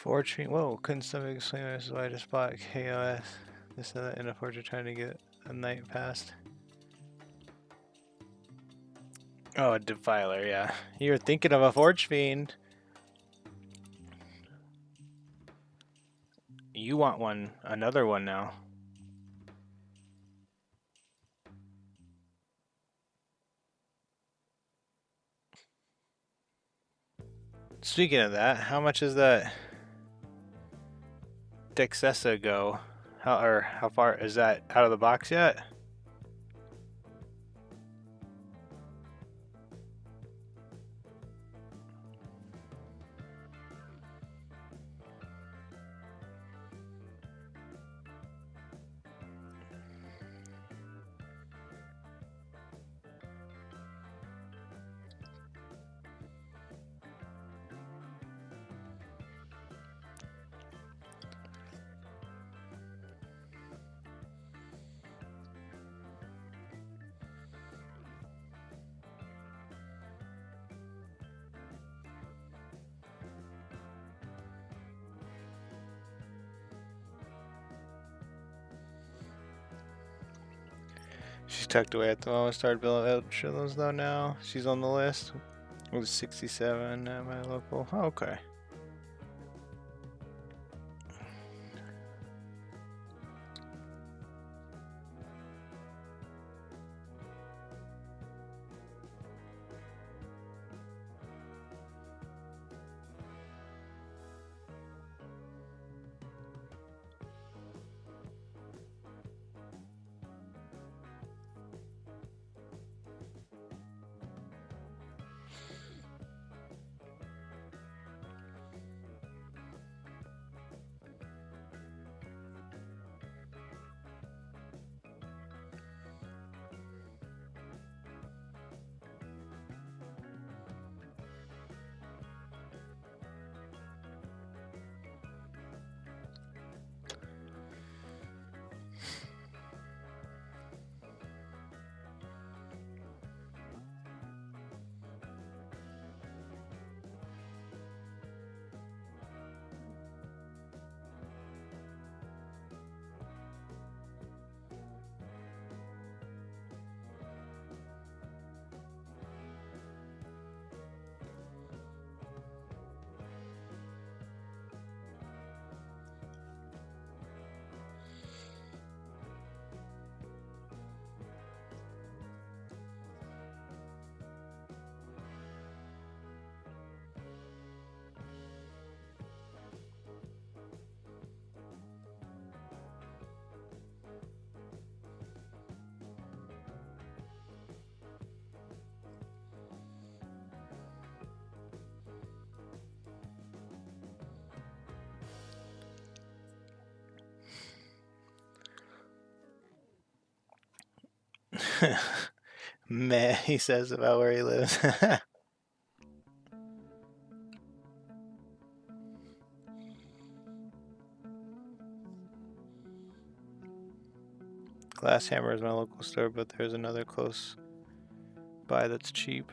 Fortune. Whoa, couldn't stomach explain this is why I just bought KOS. This and that in a fortune trying to get a night past. Oh, a defiler, yeah. You're thinking of a Forge Fiend. You want one, another one now. Speaking of that, how much is that Dexessa go? How far is that out of the box yet? She's tucked away at the moment. Started building out those though now. She's on the list. It was 67 at my local. Oh, okay. Meh, he says about where he lives. Glass Hammer is my local store, but there's another close by that's cheap.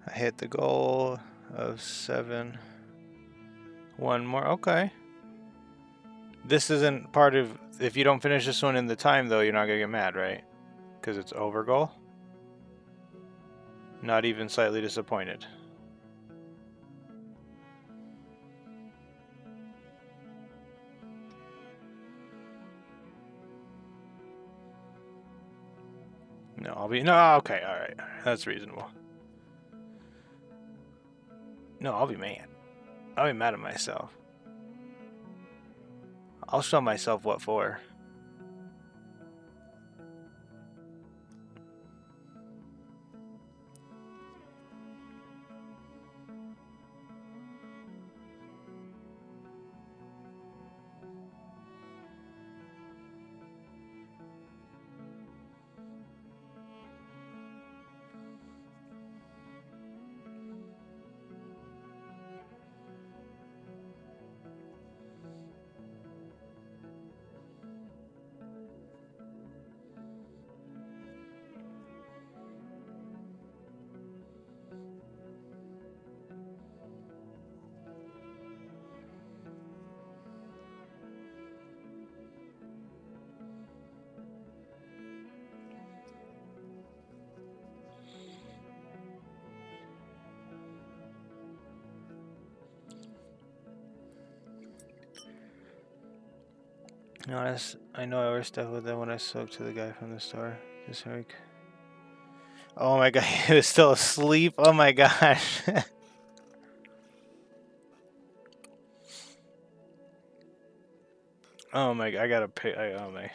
I hit the goal of 7. One more. Okay. This isn't part of If you don't finish this one in the time, though, you're not gonna get mad, right? Because it's over goal. Not even slightly disappointed. No, I'll be... No, okay, alright. That's reasonable. No, I'll be mad. I'll be mad at myself. I'll show myself what for. I know I overstepped with them when I spoke to the guy from the store. Just like, oh my god, he was still asleep. Oh my gosh. Oh my god, I gotta pay. Oh my.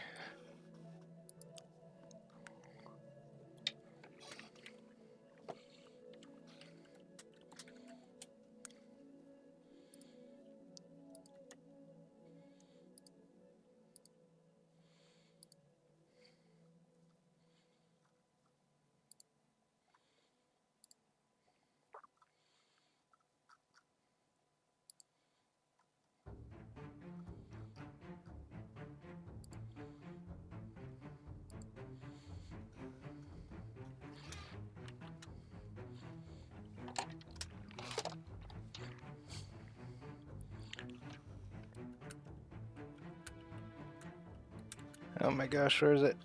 Oh my gosh, where is it?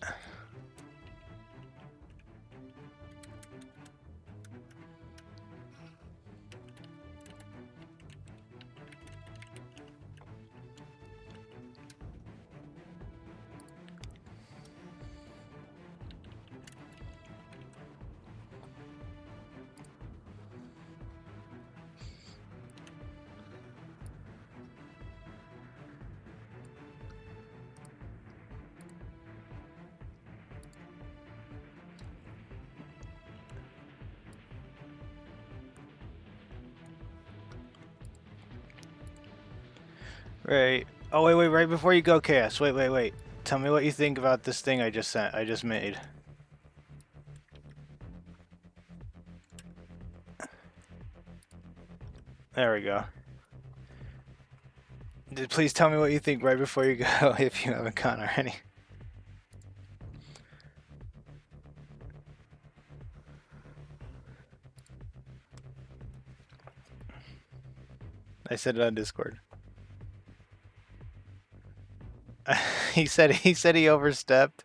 Right. Oh wait, right before you go, KS. Wait. Tell me what you think about this thing I just made. There we go. Please tell me what you think right before you go, if you haven't gone already. I said it on Discord. he said he overstepped.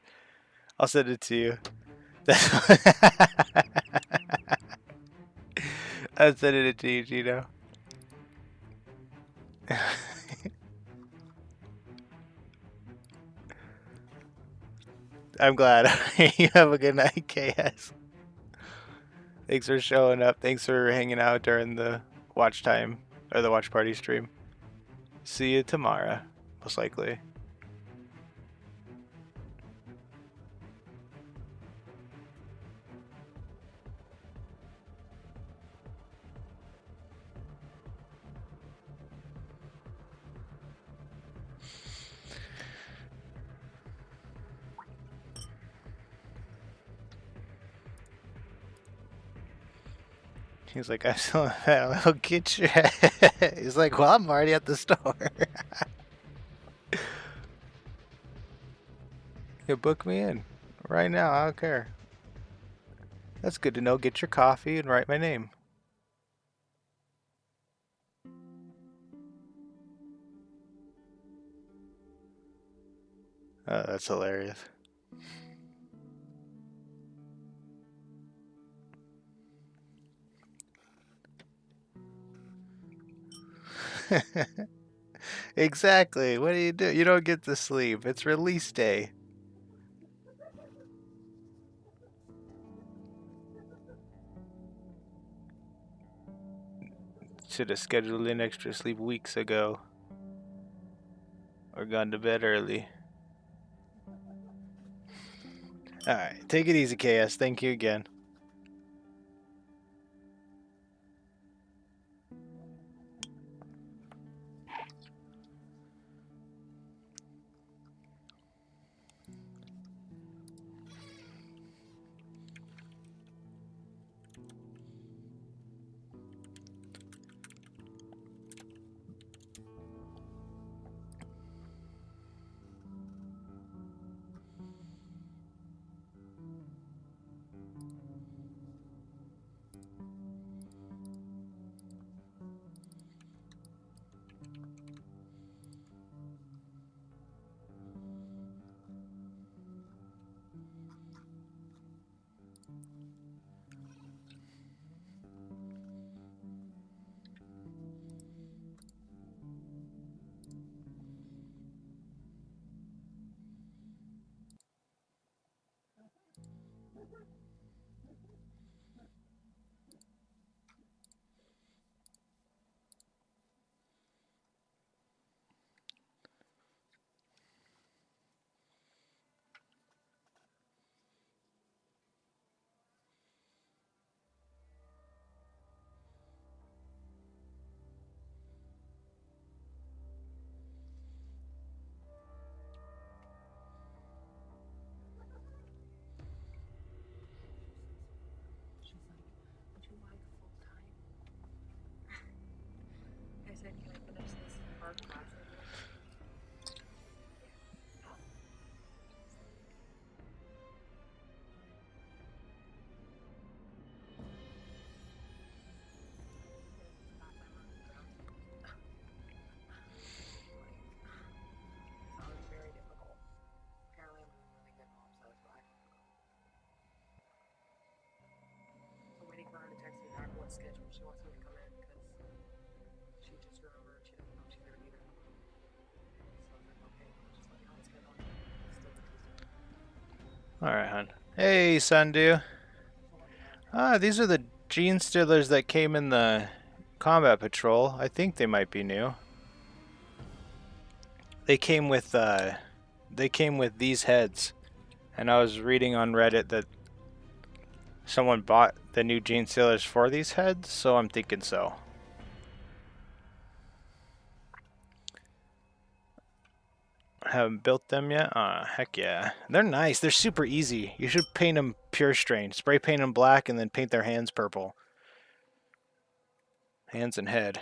I'll send it to you. I'm sending it to you, Gino. I'm glad. You have a good night, KS. Thanks for showing up. Thanks for hanging out during the watch time or the watch party stream. See you tomorrow, most likely. He's like, I'm still I'll get you. He's like, well, I'm already at the store. You book me in right now. I don't care. That's good to know. Get your coffee and write my name. That's hilarious. Exactly. What do? You don't get to sleep. It's release day. Should have scheduled in extra sleep weeks ago. Or gone to bed early. Alright, take it easy, KS. Thank you again. Alright, hon. Hey, Sundew. Ah, these are the Genestealers that came in the combat patrol. I think they might be new. They came with these heads. And I was reading on Reddit that someone bought the new Genestealers for these heads, so I'm thinking so. Haven't built them yet? Heck yeah. They're nice. They're super easy. You should paint them pure strain. Spray paint them black and then paint their hands purple. Hands and head.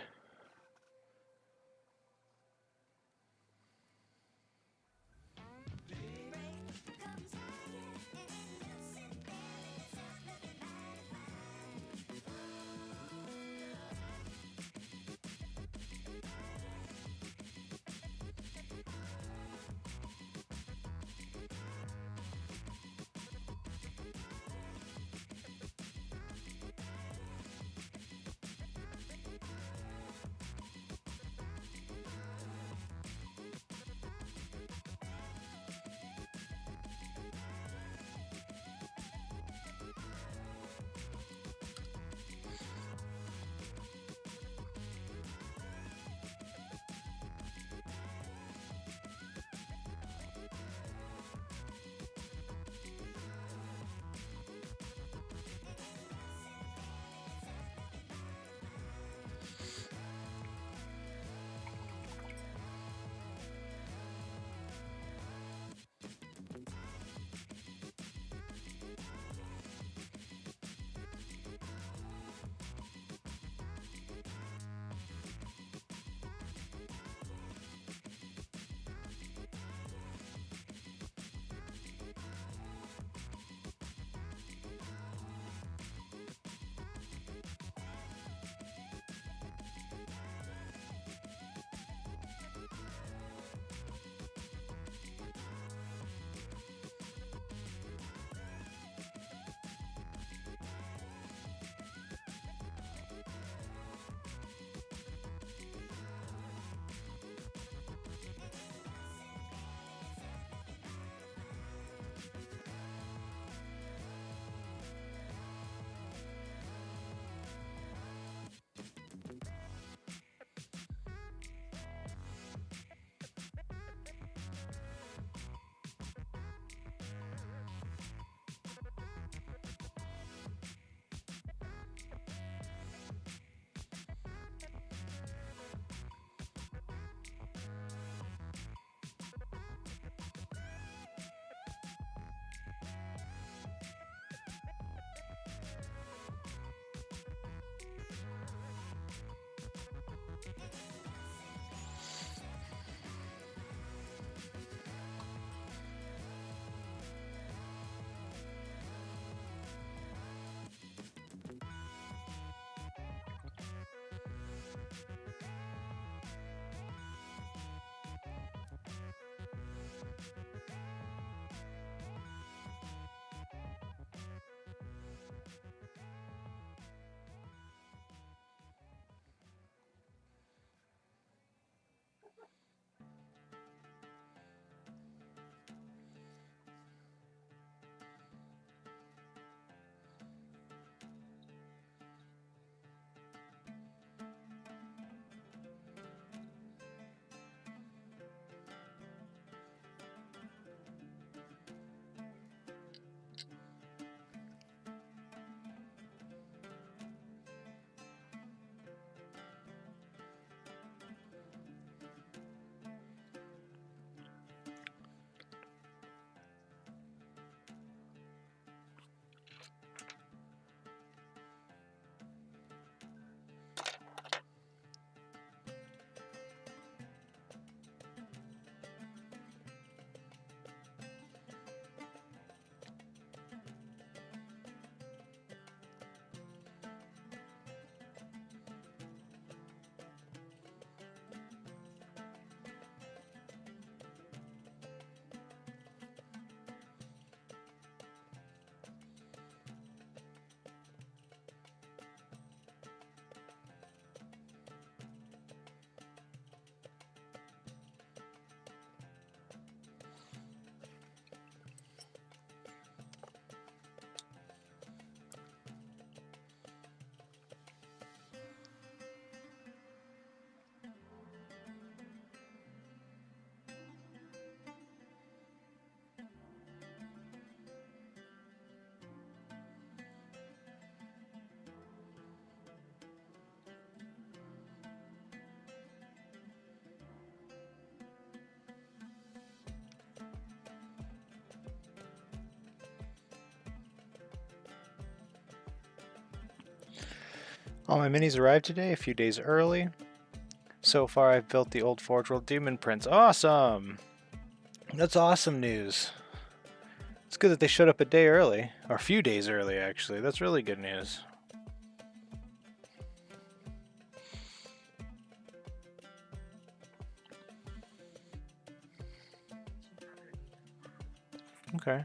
All my minis arrived today, a few days early. So far, I've built the old Forge World Demon Prince. Awesome! That's awesome news. It's good that they showed up a day early, or a few days early, actually. That's really good news. Okay.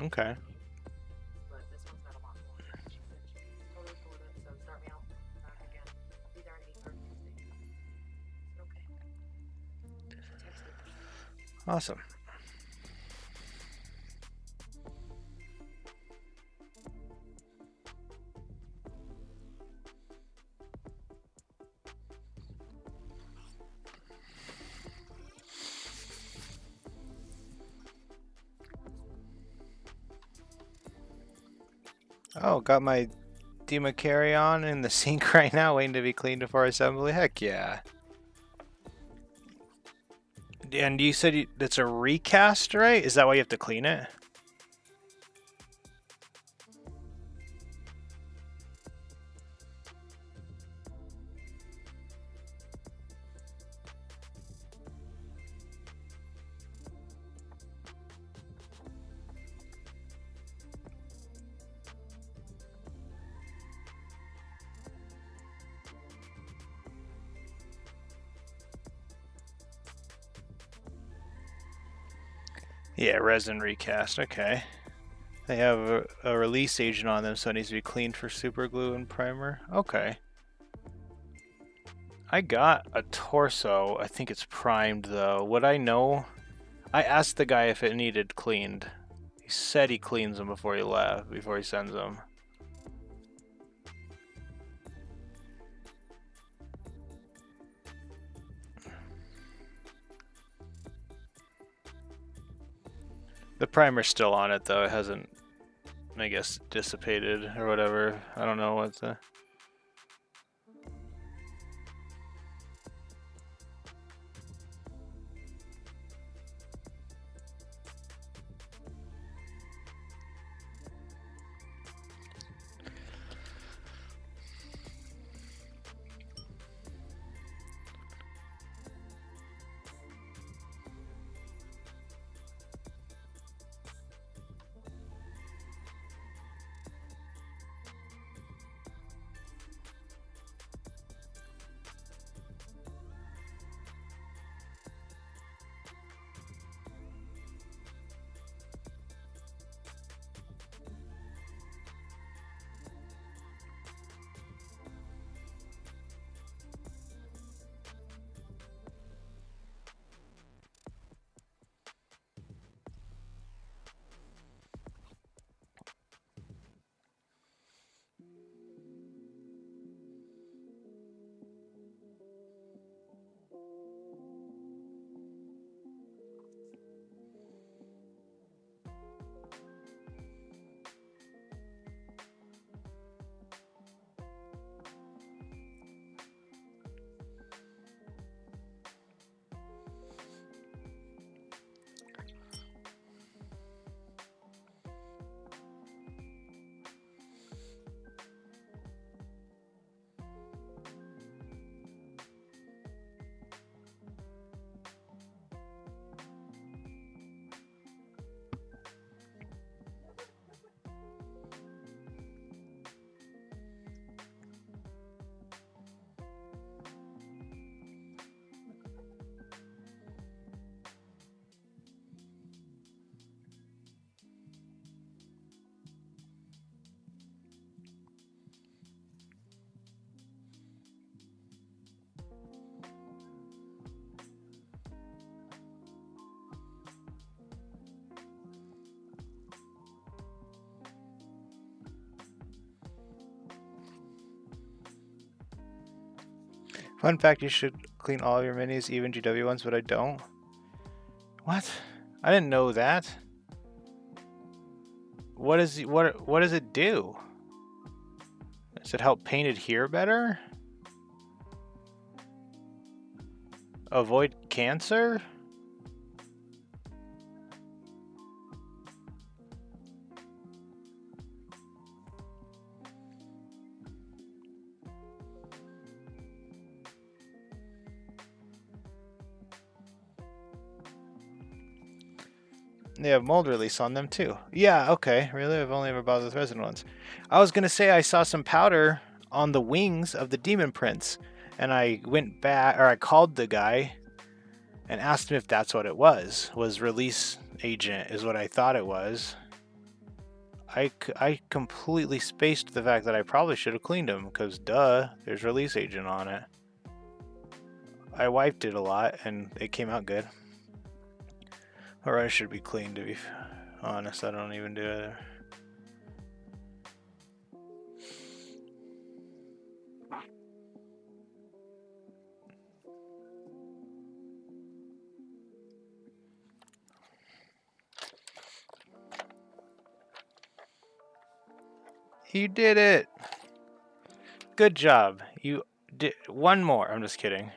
Okay.
But this one's got a lot more. She said she's totally cool with it, so start me out again. I'll be there on 8:30 Tuesday. Okay. She texted me.
Awesome. Oh, got my Dima carry on in the sink right now, waiting to be cleaned before assembly. Heck yeah. And you said it's a recast, right? Is that why you have to clean it? Yeah, resin recast. Okay. They have a release agent on them, so it needs to be cleaned for super glue and primer. Okay. I got a torso. I think it's primed though. Would I know? I asked the guy if it needed cleaned. He said he cleans them before he left, before he sends them. The primer's still on it though. It hasn't, I guess, dissipated or whatever. I don't know what's the... Fun fact, you should clean all of your minis, even GW ones, but I don't. What? I didn't know that. What does it do? Does it help paint adhere better? Avoid cancer? They have mold release on them too. Yeah, okay. Really? I've only ever bothered with resin ones. I was gonna say I saw some powder on the wings of the demon prince, and I went back, or I called the guy and asked him if that's what it was. Was release agent is what I thought it was. I completely spaced the fact that I probably should have cleaned them, because duh, there's release agent on it. I wiped it a lot and it came out good. Or I should be clean, to be honest. I don't even do it. You did it! Good job. You did one more. I'm just kidding.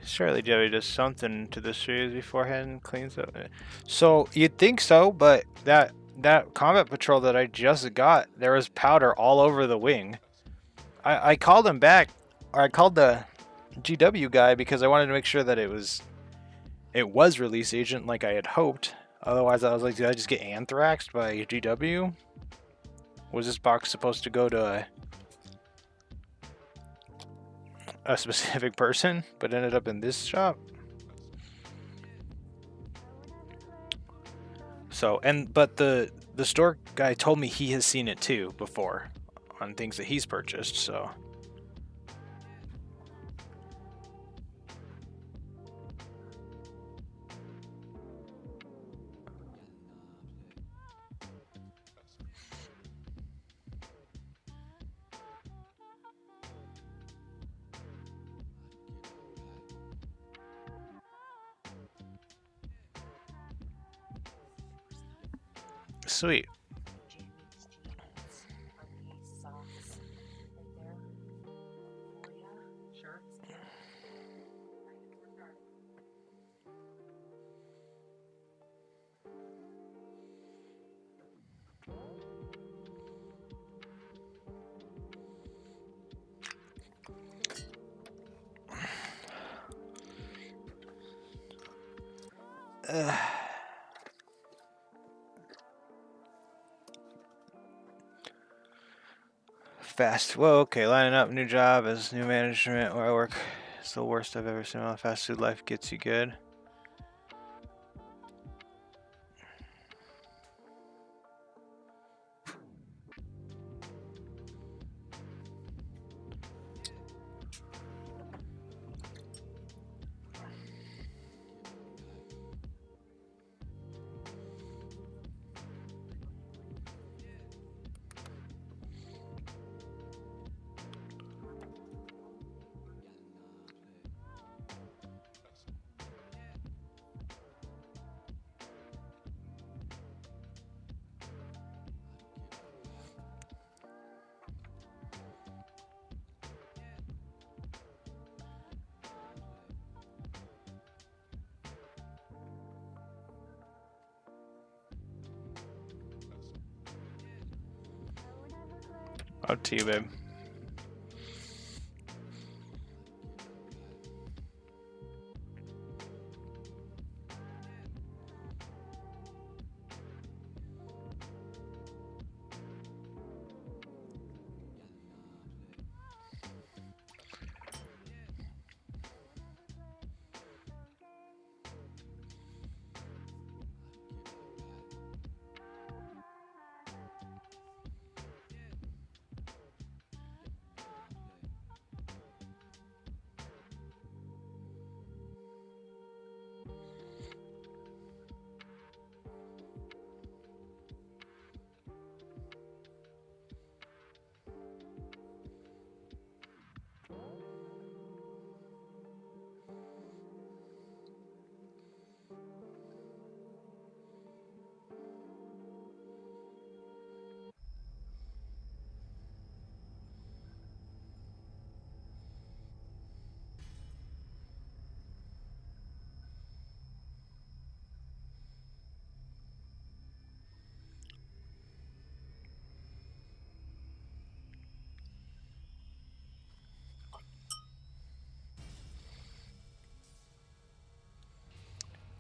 Surely Joey does something to the series beforehand and cleans up. So you'd think so, but that combat patrol that I just got, there was powder all over the wing. I called him back, or I called the GW guy because I wanted to make sure that it was release agent like I had hoped. Otherwise, I was like, did I just get anthraxed by GW? Was this box supposed to go to a specific person, but ended up in this shop? So, but the store guy told me he has seen it too before on things that he's purchased, so. Sweet.
Jamie's jeans, undies, socks, right there. Oh yeah, shirts. Yeah.
Fast. Well, okay. Lining up new job as new management where I work. It's the worst I've ever seen. Well, fast food life gets you good. Up to you, babe.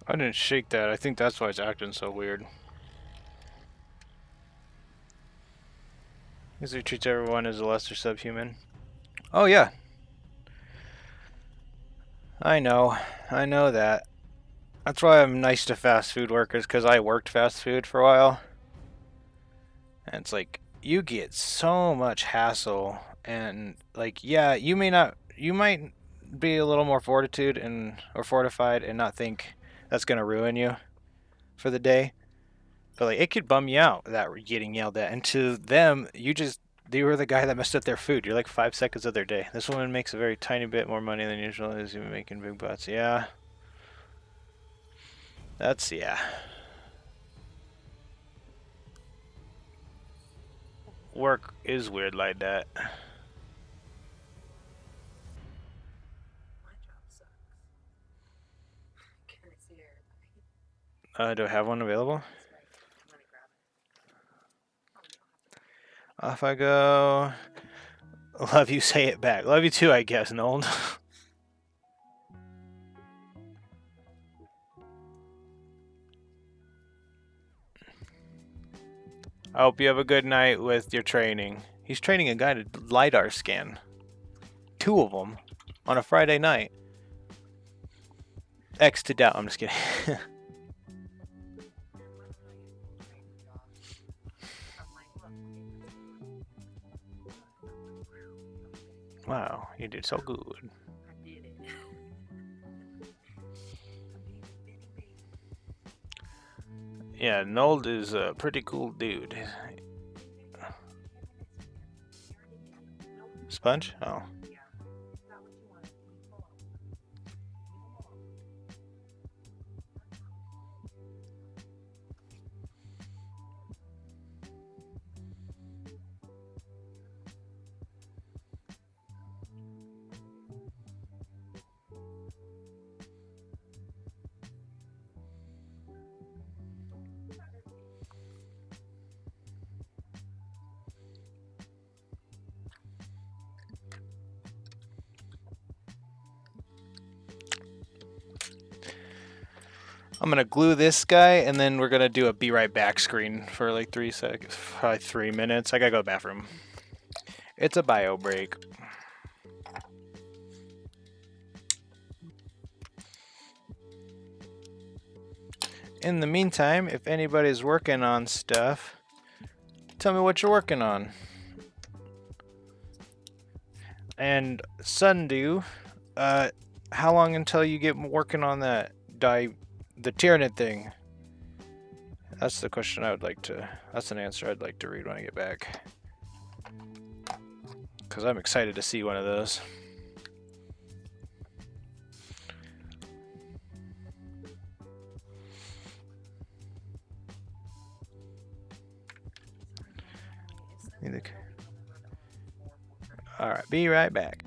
I didn't shake that. I think that's why it's acting so weird. Because he treats everyone as a lesser subhuman. Oh yeah. I know that. That's why I'm nice to fast food workers, because I worked fast food for a while. And it's like, you get so much hassle, and like, yeah, you might be a little more fortitude or fortified and not think that's gonna ruin you for the day. But like, it could bum you out that getting yelled at, and to them, you were the guy that messed up their food. You're like 5 seconds of their day. This woman makes a very tiny bit more money than usual. Is even making big bucks. Yeah. Yeah. Work is weird like that.
My job sucks. Can I see her?
Do I have one available?
That's right. I'm gonna grab it. Oh, you don't have to.
Off I go. Love you, say it back. Love you too, I guess, Nolan. I hope you have a good night with your training. He's training a guy to LiDAR scan. 2 of them on a Friday night. X to doubt. I'm just kidding. Wow, you did so good.
I did it.
Yeah, Nold is a pretty cool dude. Sponge? Oh. I'm gonna glue this guy, and then we're gonna do a be right back screen for like 3 seconds, probably 3 minutes. I gotta go to the bathroom. It's a bio break. In the meantime, if anybody's working on stuff, tell me what you're working on. And Sundew, how long until you get working on the Tyranid thing? That's the question that's an answer I'd like to read when I get back. Because I'm excited to see one of those. Alright, be right back.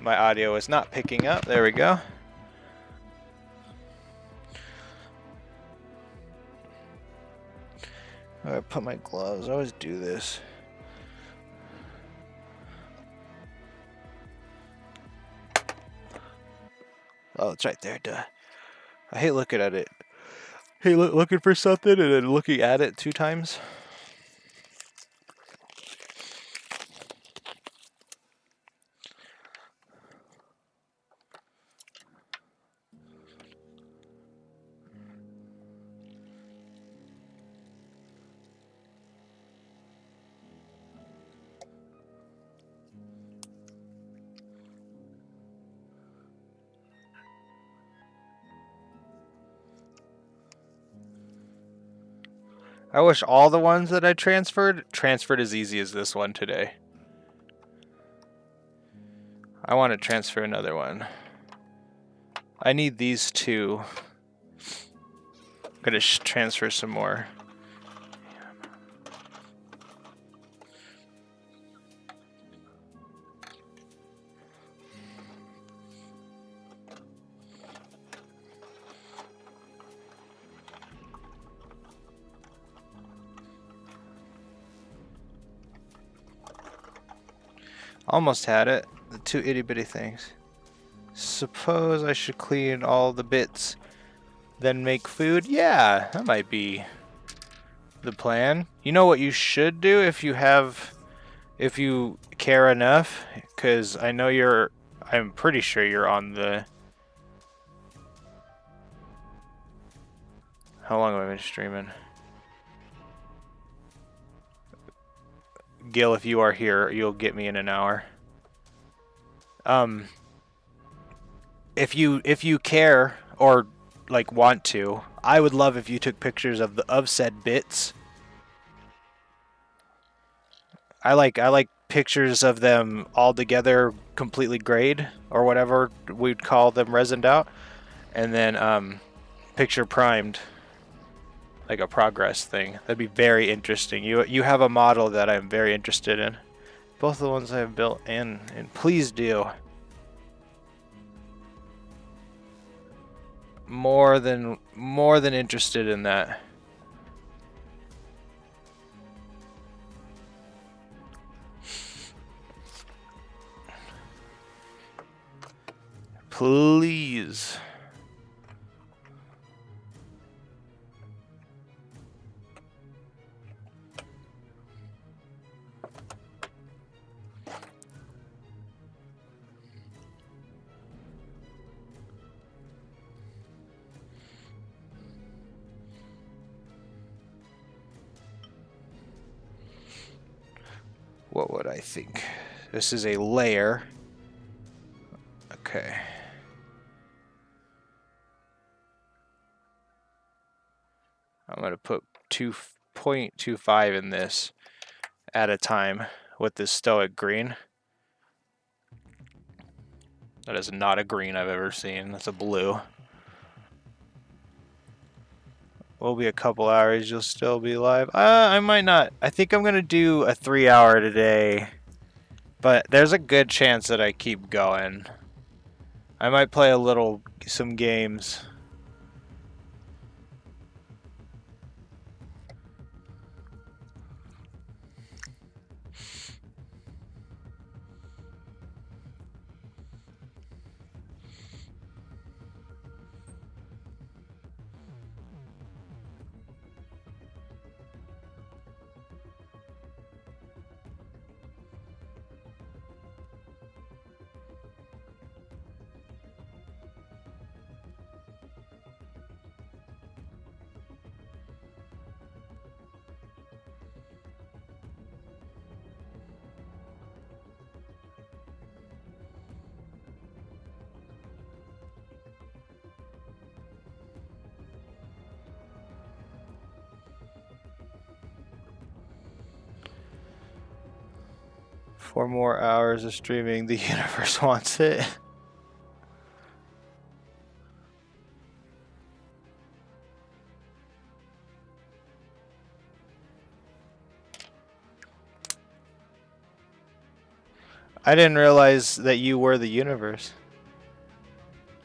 my audio is not picking up. There we go. I put my gloves. I always do this. Oh, it's right there. Duh. I hate looking at it. Hey, looking for something and then looking at it 2 times. I wish all the ones that I transferred as easy as this one today. I want to transfer another one. I need these 2. I'm gonna transfer some more. Almost had it. The 2 itty bitty things. Suppose I should clean all the bits, then make food? Yeah, that might be the plan. You know what you should do if you care enough? Because I know I'm pretty sure you're on the... How long have I been streaming? Gil, if you are here, you'll get me in an hour. If you care or like want to, I would love if you took pictures of said bits. I like pictures of them all together, completely grayed or whatever we'd call them, resined out, and then picture primed. Like a progress thing. That'd be very interesting. You have a model that I'm very interested in. Both the ones I have built and please do. More than interested in that. Please. What would I think? This is a layer. Okay. I'm going to put 2.25 in this at a time with this stoic green. That is not a green I've ever seen. That's a blue. Will be a couple hours. You'll still be live. I might not. I think I'm going to do a 3-hour today. But there's a good chance that I keep going. I might play some games. Four more hours of streaming. The universe wants it. I didn't realize that you were the universe.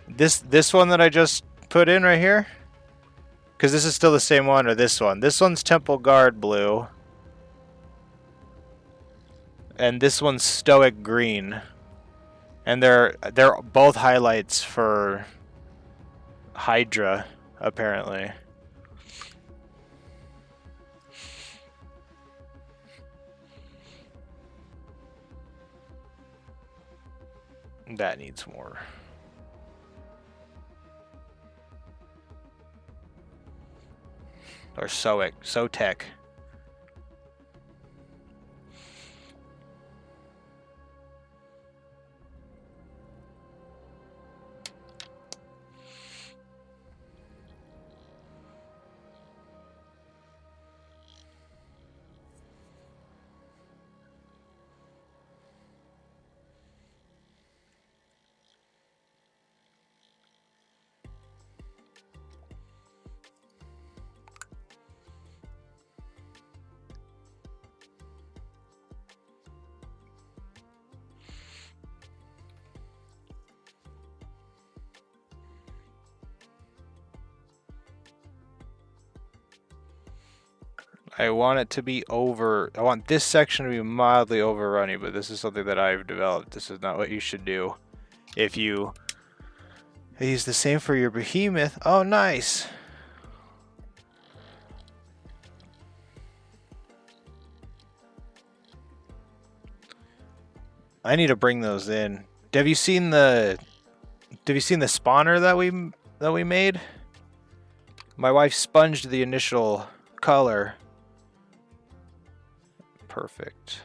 This one that I just put in right here? Because this is still the same one, or this one? This one's Temple Guard blue. And this one's Stoic green. And they're both highlights for Hydra, apparently. That needs more. Or Sotek. I want it to be over. I want this section to be mildly overrunny, but this is something that I've developed. This is not what you should do. If you use the same for your behemoth. Oh, nice. I need to bring those in. Have you seen the spawner that we made? My wife sponged the initial color. Perfect.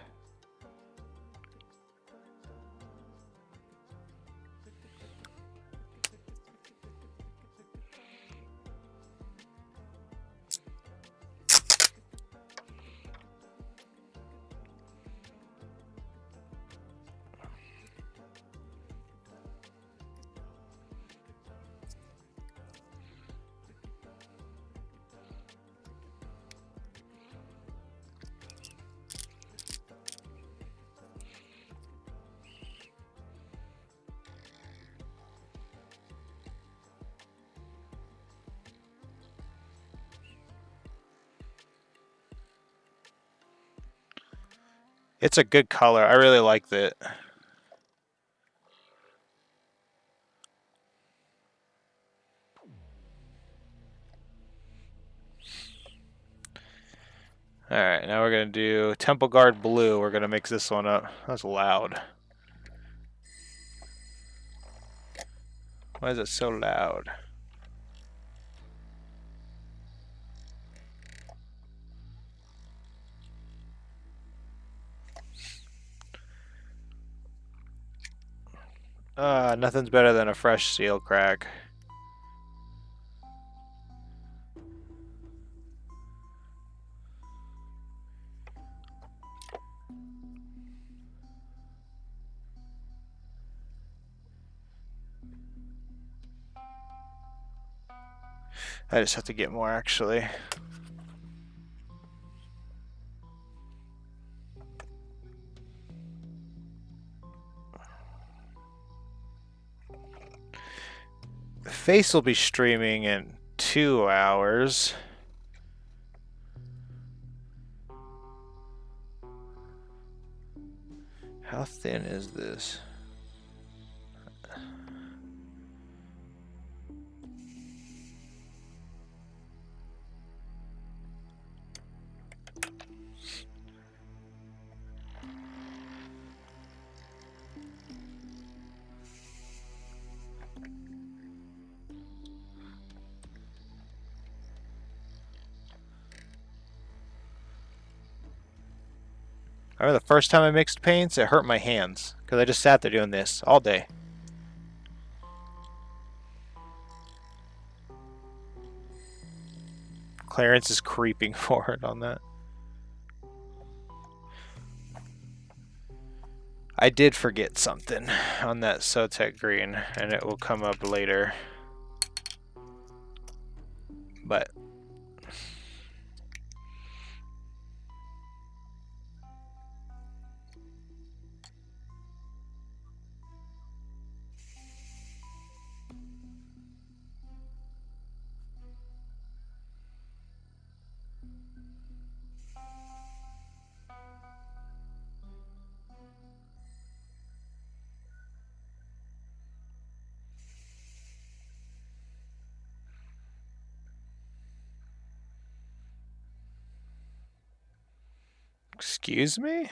It's a good color. I really liked it. Alright, now we're going to do Temple Guard blue. We're going to mix this one up. That's loud. Why is it so loud? Nothing's better than a fresh seal crack. I just have to get more, actually. The face will be streaming in 2 hours. How thin is this? I remember the first time I mixed paints, it hurt my hands because I just sat there doing this all day. Clarence is creeping forward on that. I did forget something on that Sotek green, and it will come up later. But Excuse me?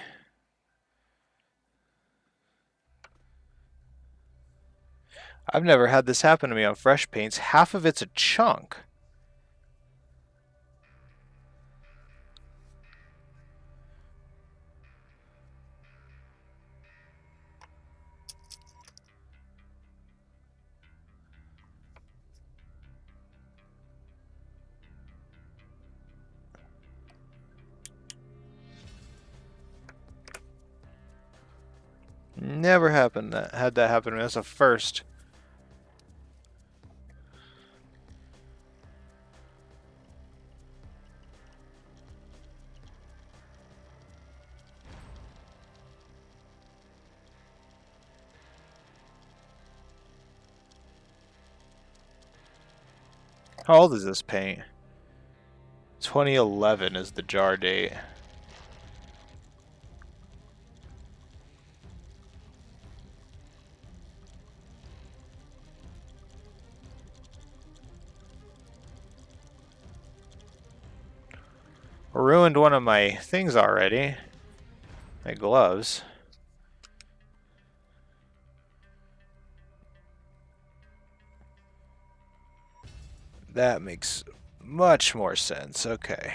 I've never had this happen to me on fresh paints. Half of it's a chunk. Never happened that had that happen to me. That's a first. How old is this paint? 2011 is the jar date. Ruined one of my things already. My gloves. That makes much more sense. Okay.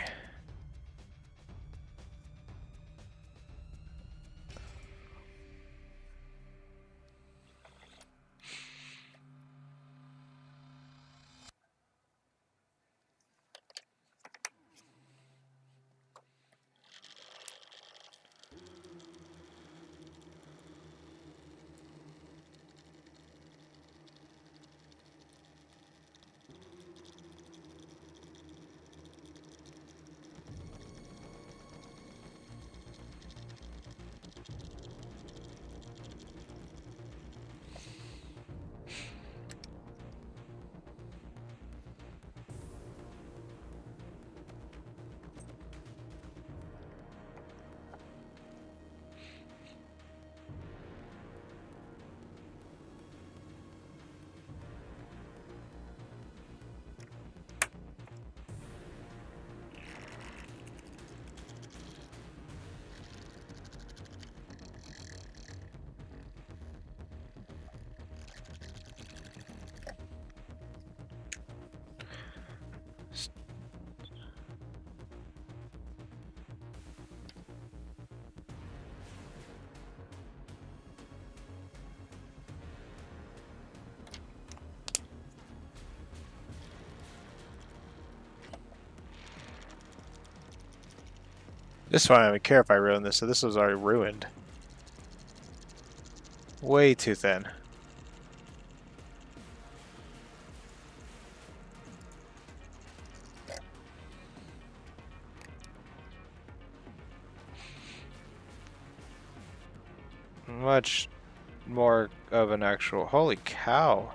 This one I don't even care if I ruin this, so this was already ruined. Way too thin. Much more of an actual... Holy cow.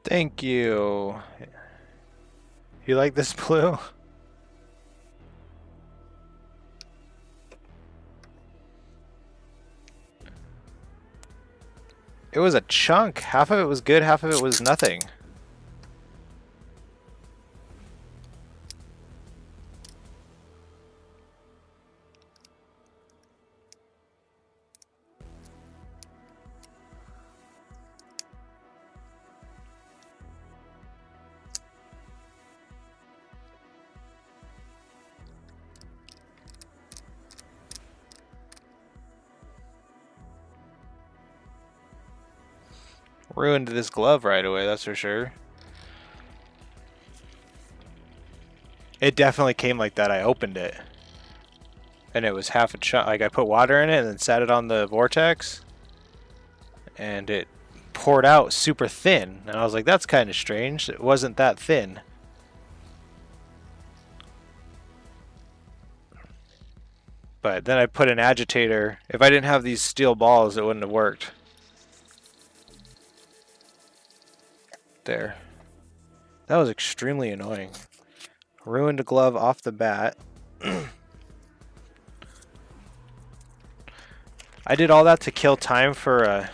Thank you. You like this blue? It was a chunk. Half of it was good, half of it was nothing. Ruined this glove right away, that's for sure. It definitely came like that. I opened it. And it was half a chunk. Like, I put water in it and then sat it on the vortex. And it poured out super thin. And I was like, that's kind of strange. It wasn't that thin. But then I put an agitator. If I didn't have these steel balls, it wouldn't have worked. There. That was extremely annoying. Ruined a glove off the bat. I did all that to kill time for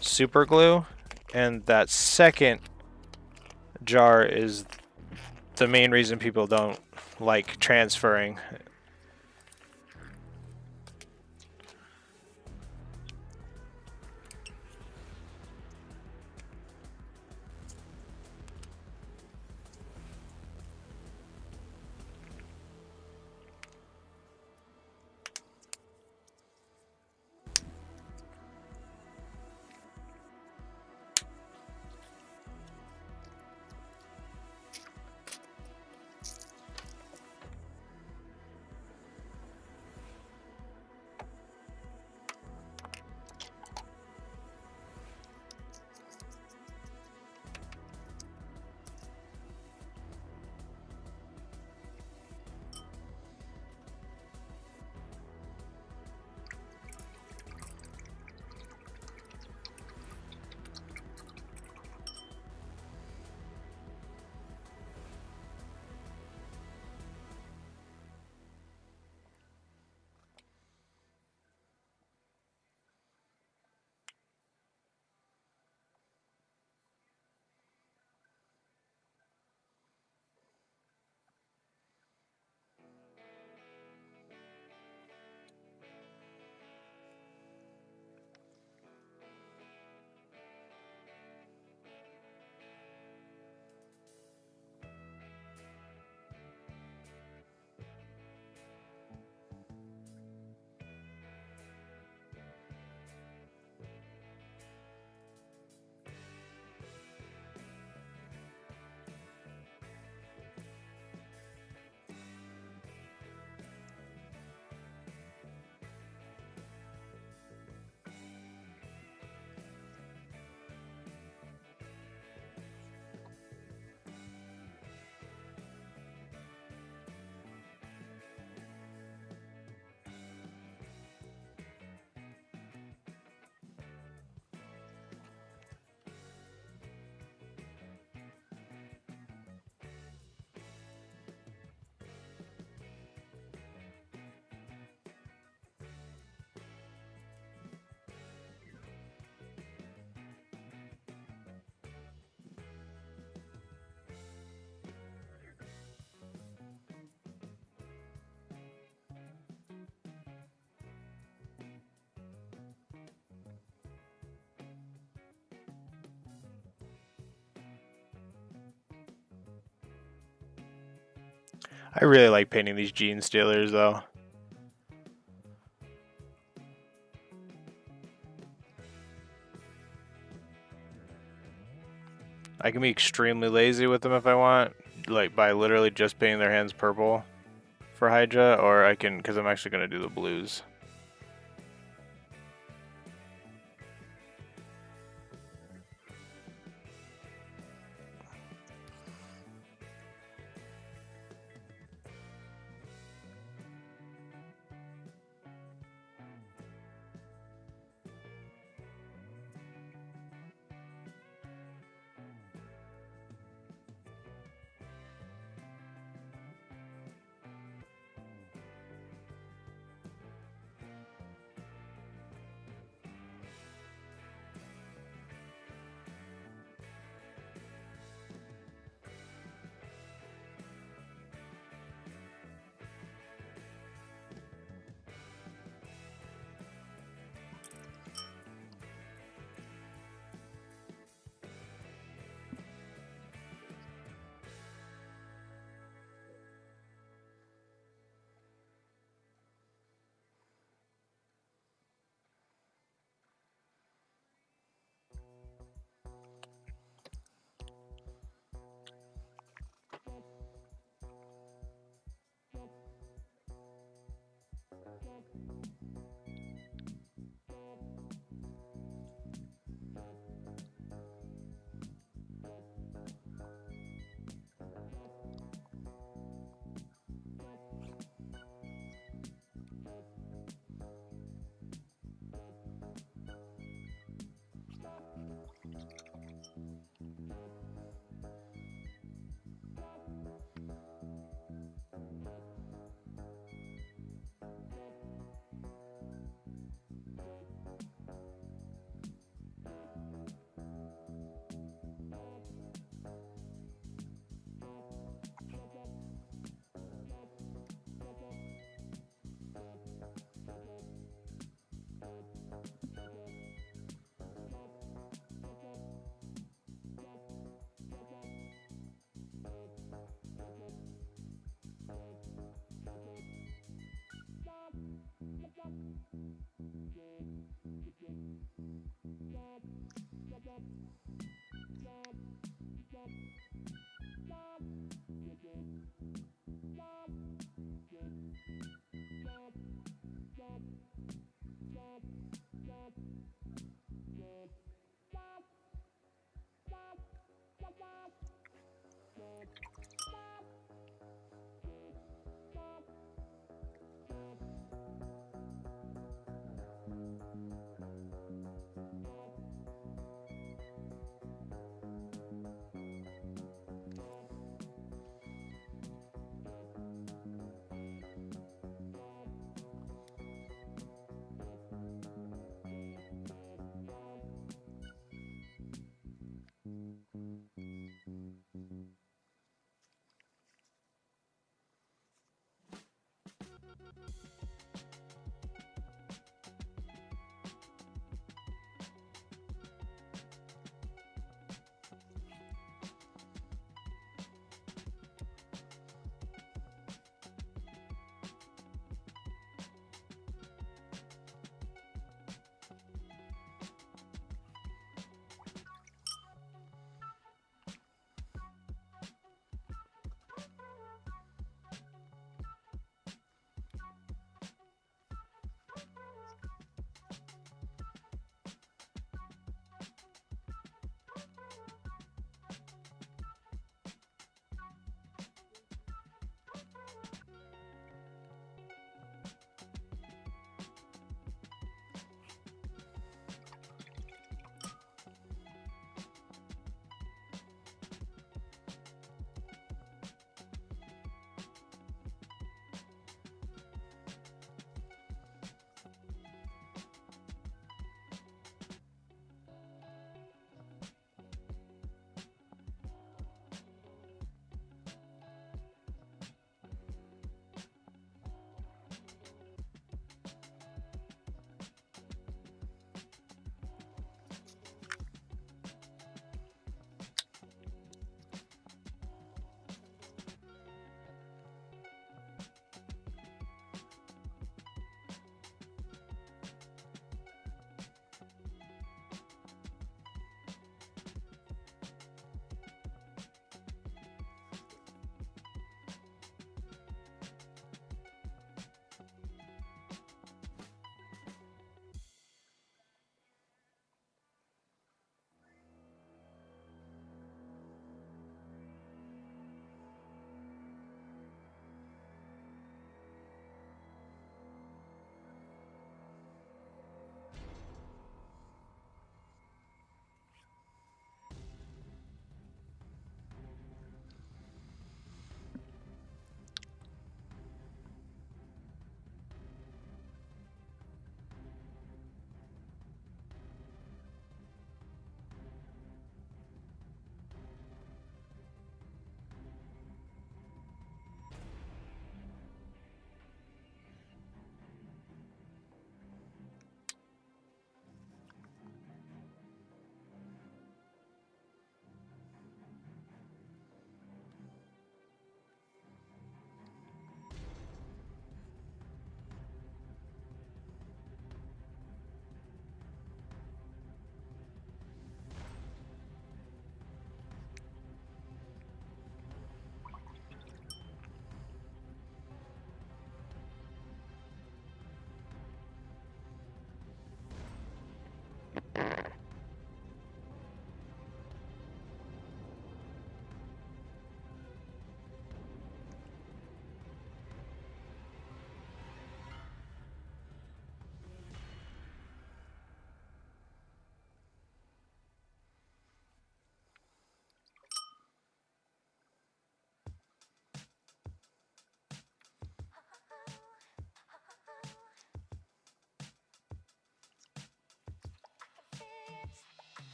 super glue, and that second jar is the main reason people don't like transferring. I really like painting these Genestealers though. I can be extremely lazy with them if I want, like by literally just painting their hands purple for Hydra, or I can, because I'm actually going to do the blues.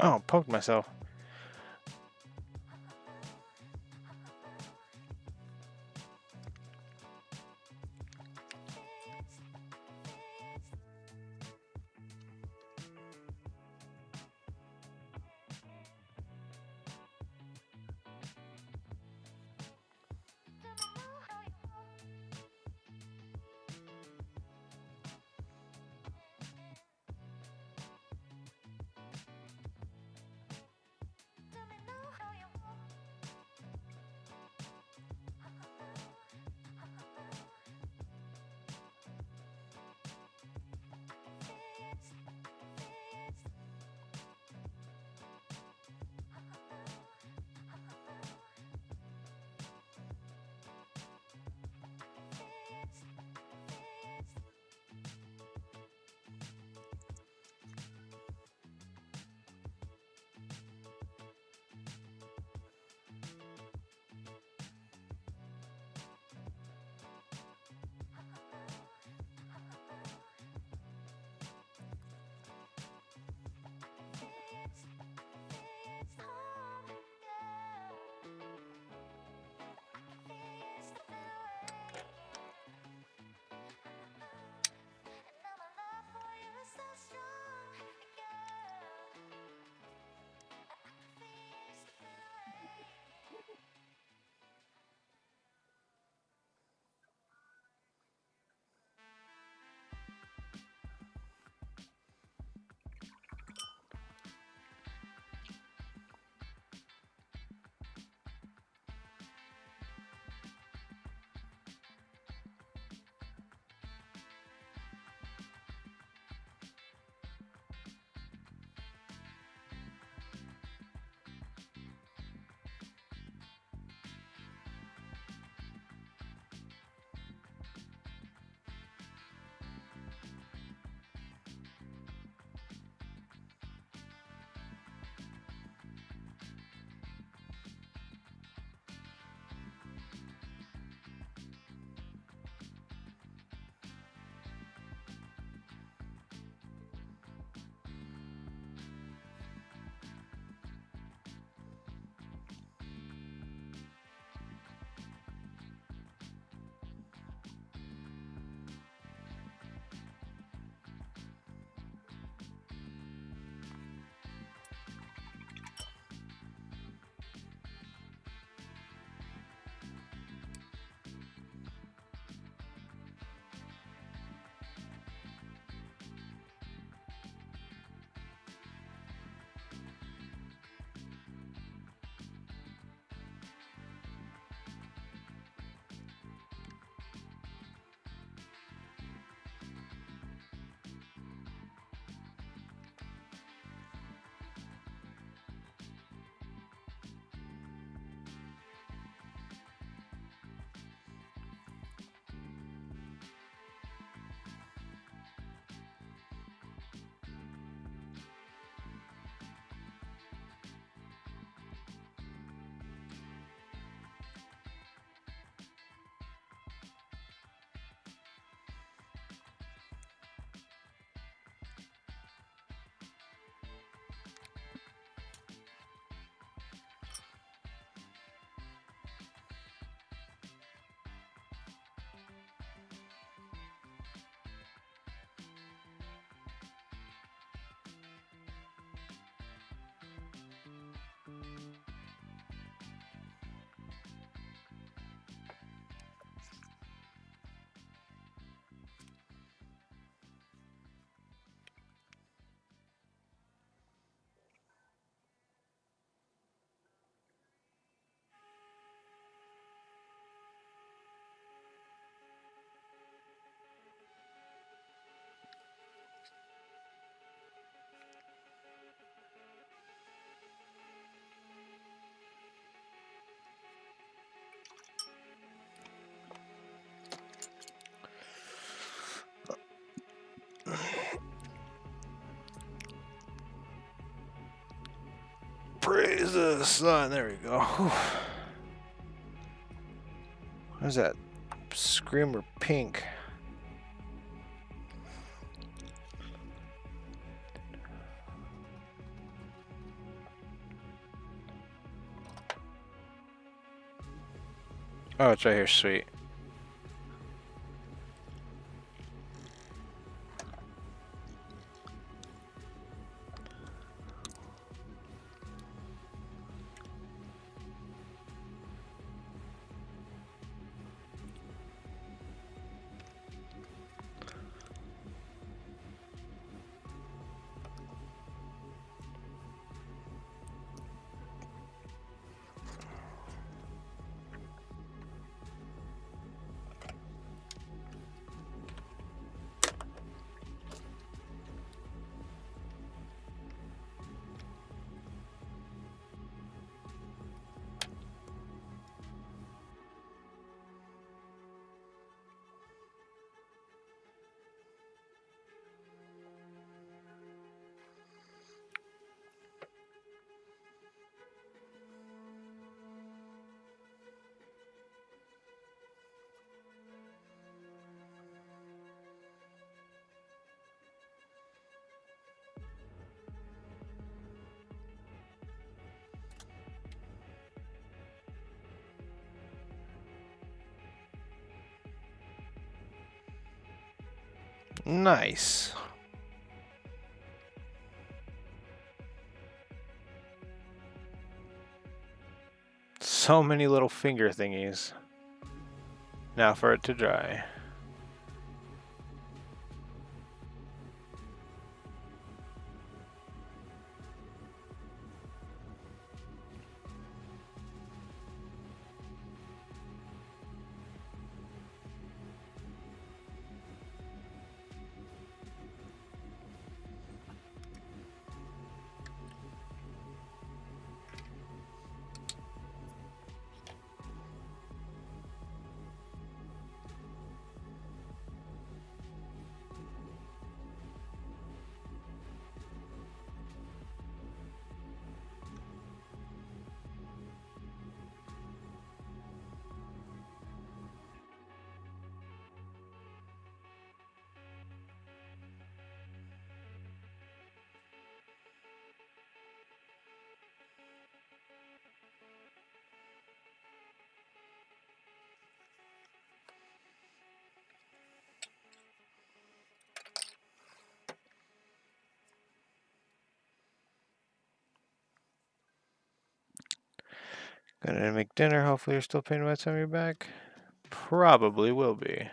Oh, poked myself. Praise the sun. There we go. Whew. What is that? Screamer pink. Oh, it's right here. Sweet. Nice. So many little finger thingies. Now for it to dry. Gonna make dinner. Hopefully you're still painting by the time you're back. Probably will be.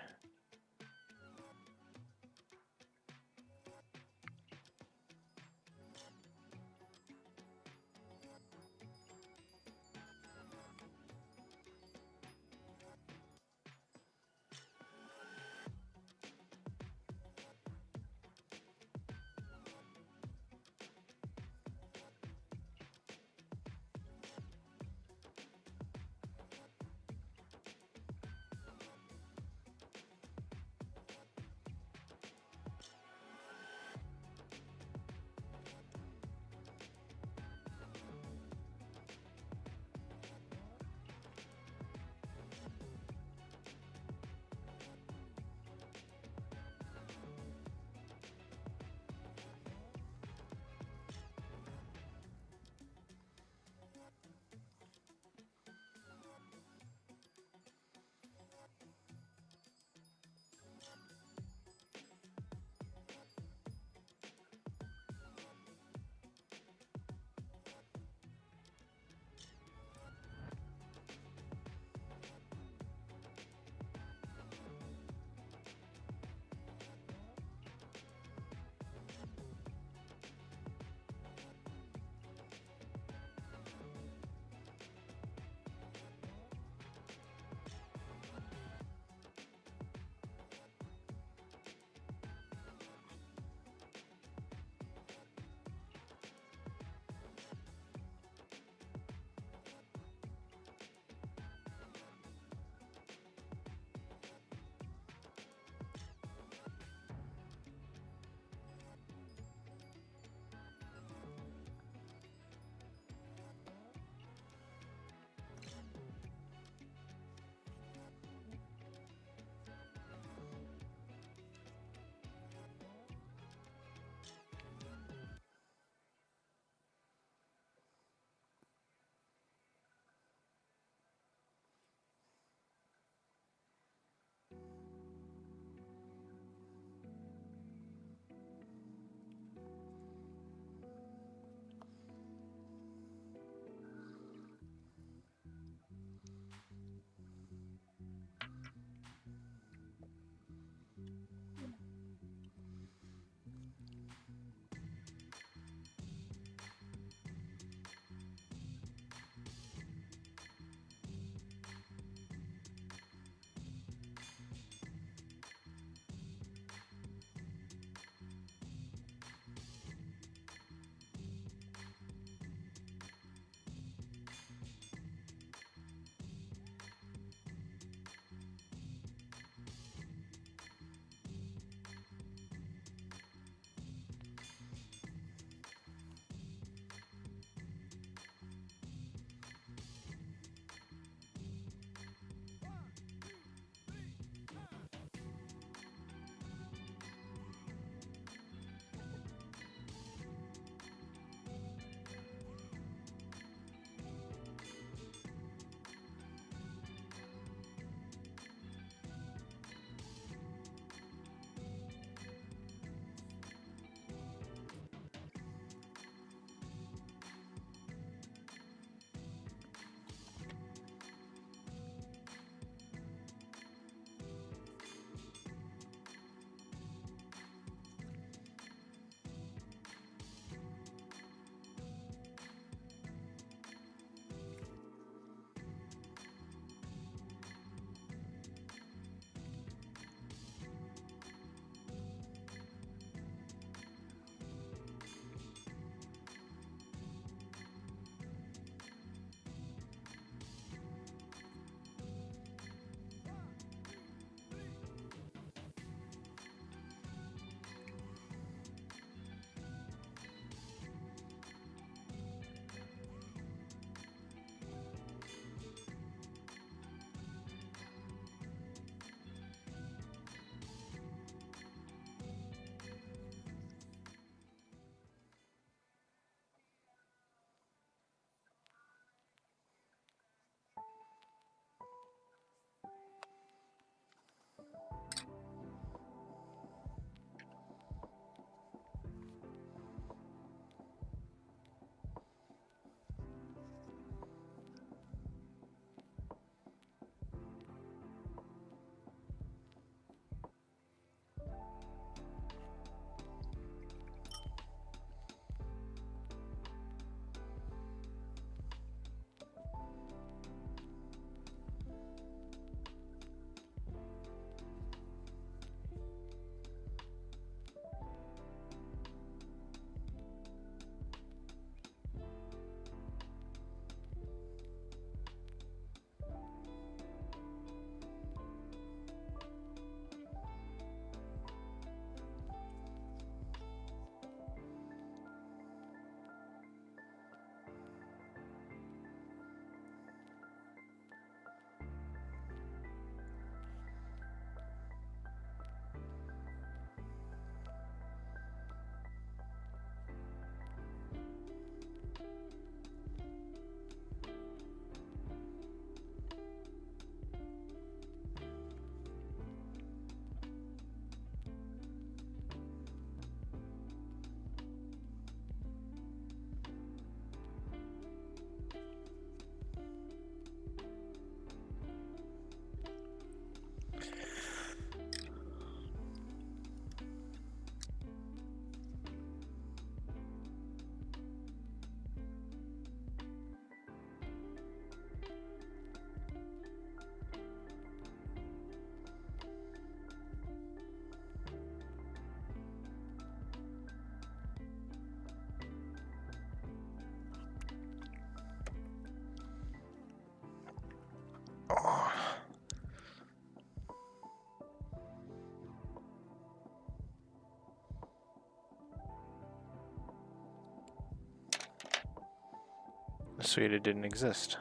Sweet, it didn't exist.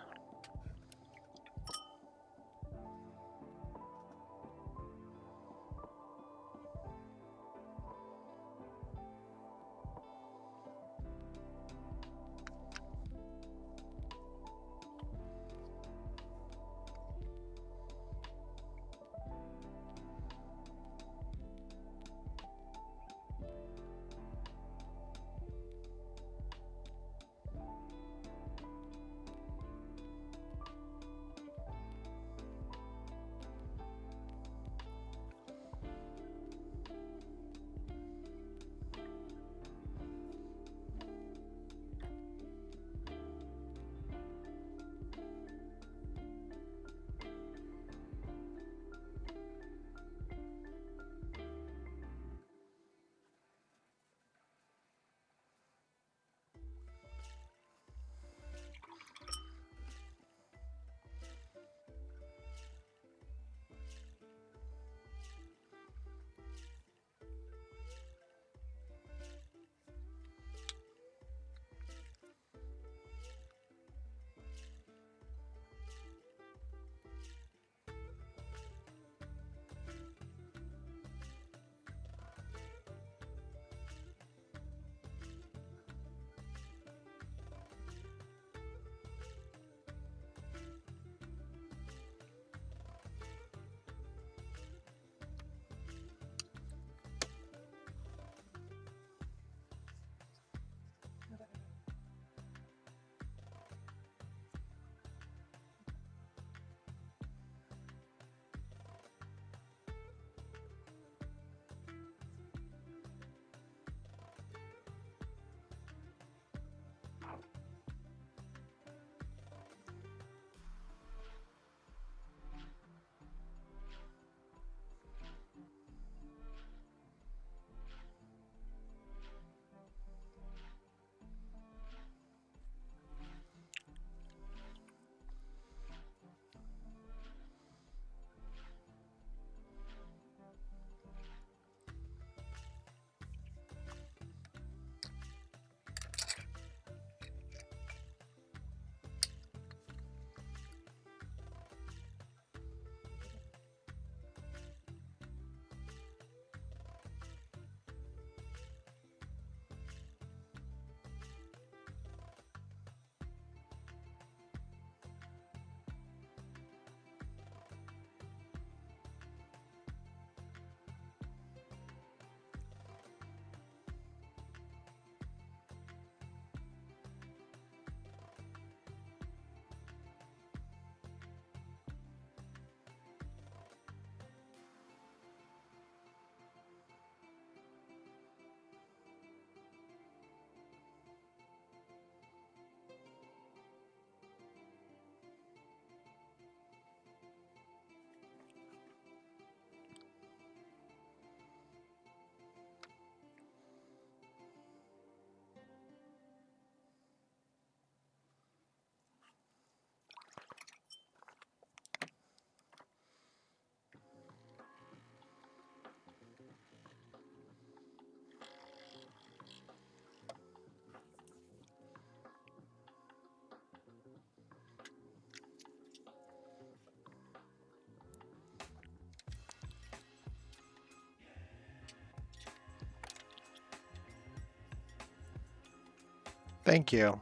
Thank you.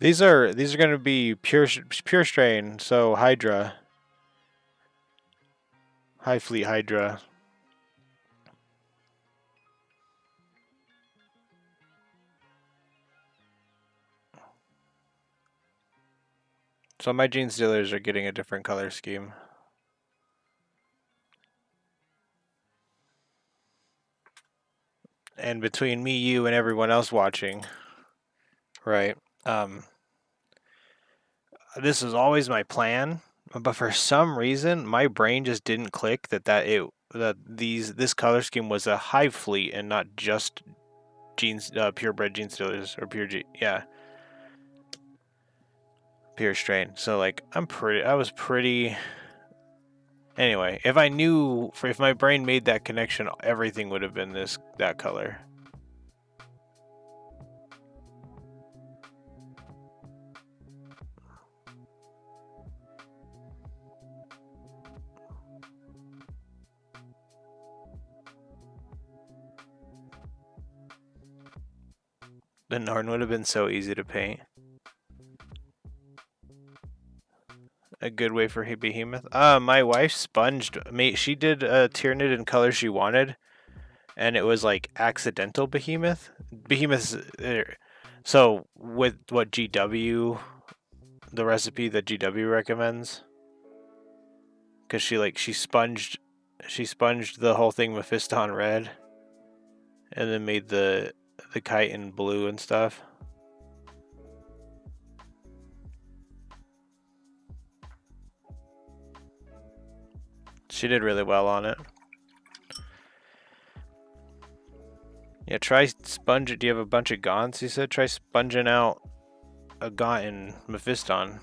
These are going to be pure strain, so Hydra, High Fleet Hydra. So my Genestealers are getting a different color scheme. And between me, you, and everyone else watching, right? This was always my plan, but for some reason, my brain just didn't click that this color scheme was a Hive Fleet and not just purebred Genestealers or pure strain. So like I was pretty. Anyway, if my brain made that connection, everything would have been that color. The Norn would have been so easy to paint. A good way for Behemoth. My wife sponged. She did a Tyranid in color she wanted, and it was like accidental Behemoth. Behemoth's. So with what GW, the recipe that GW recommends, because she sponged the whole thing Mephiston red, and then made the kite in blue and stuff. She did really well on it. Yeah, try sponge. Do you have a bunch of gaunts? You said try sponging out a gaunt in Mephiston.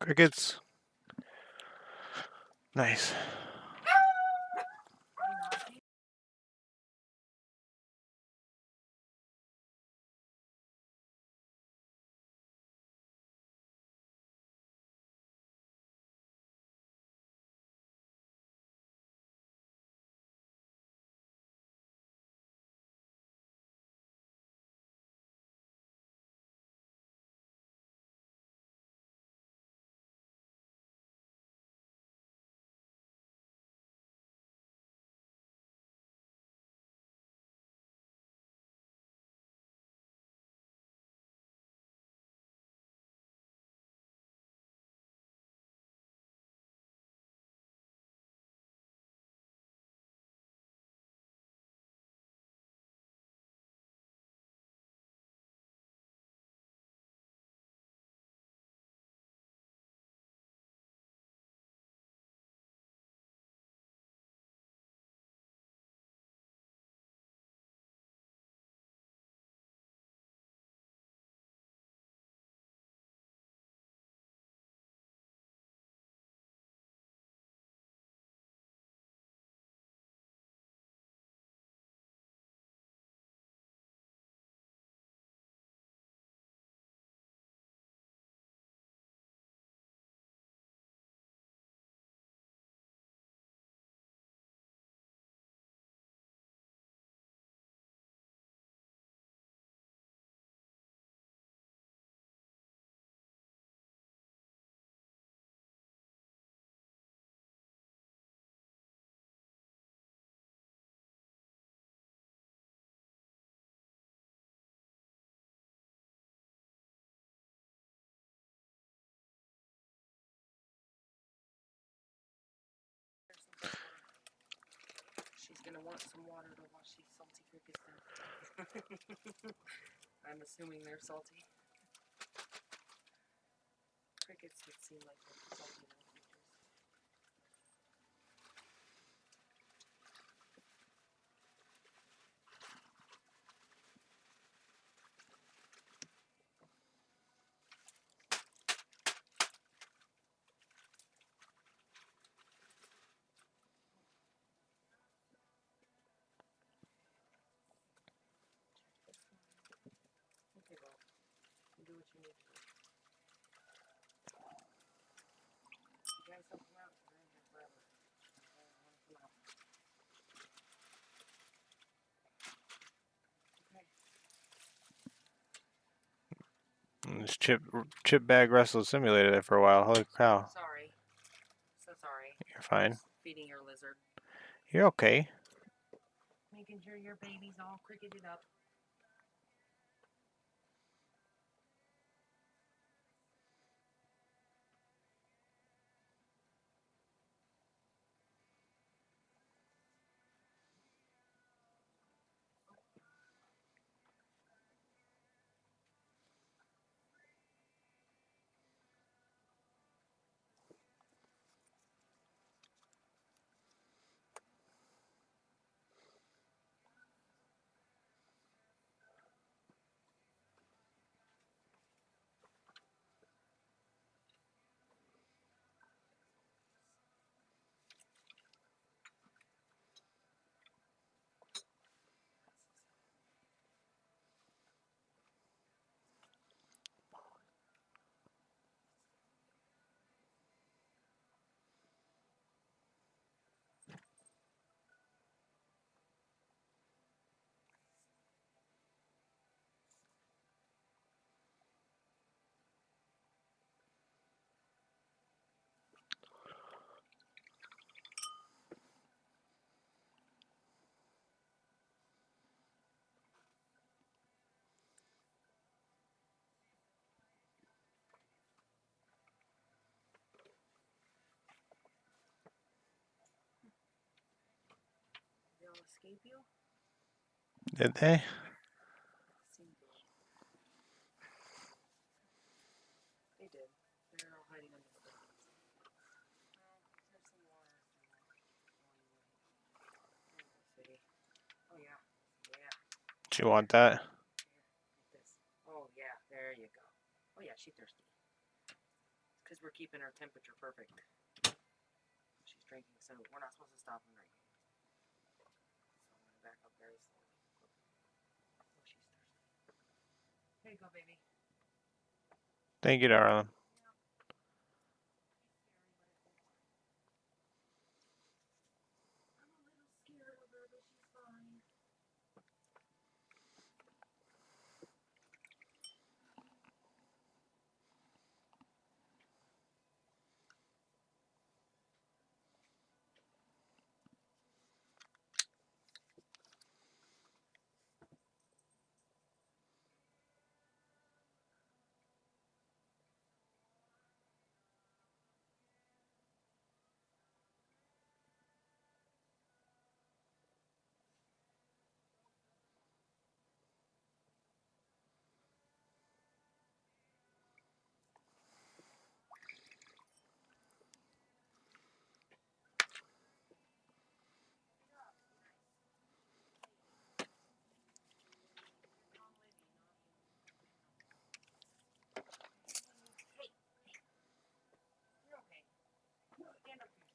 Crickets. Nice.
She's gonna want some water to wash these salty crickets down. I'm assuming they're salty. Crickets would seem like they're salty little creatures. Okay, well, you do what you need to do. You guys don't come out, you're in here forever. I don't want to come out. Okay.
This chip bag wrestle simulated it for a while. Holy cow!
Sorry. So sorry.
You're fine.
Just feeding your lizard.
You're okay.
Making sure your baby's all cricketed up. Did they all escape you?
Did they?
Seemed to. They did. They're all hiding under the blankets. Well, there's some water. See. Oh yeah. Yeah.
Do you want that?
Here, get this. Oh yeah, there you go. Oh yeah, she's thirsty. Because we're keeping her temperature perfect. She's drinking, so we're not supposed to stop from drinking. So I'm gonna back up very slowly. Oh, she's thirsty. Here you go, baby.
Thank you, darling.
I'm a little scared of her, but she's fine. You're okay. Stand up here.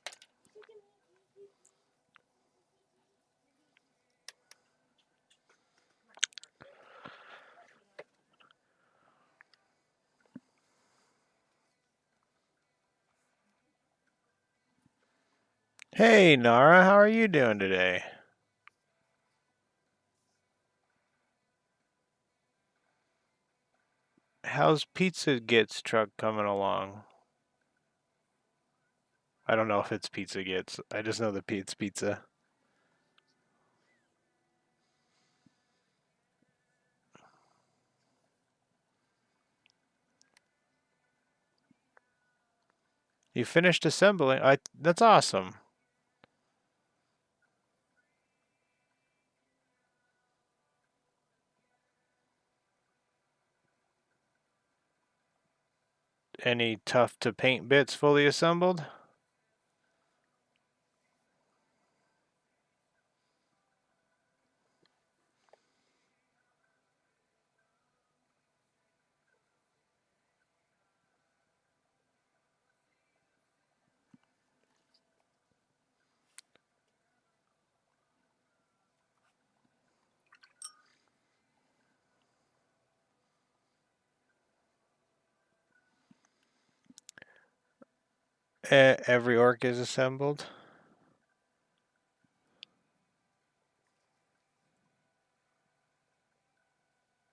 Hey, Nara, how are you doing today? How's Pizza Gets truck coming along? I don't know if it's Pizza Gets. I just know that it's pizza. You finished assembling. That's awesome. Any tough to paint bits fully assembled? Every orc is assembled.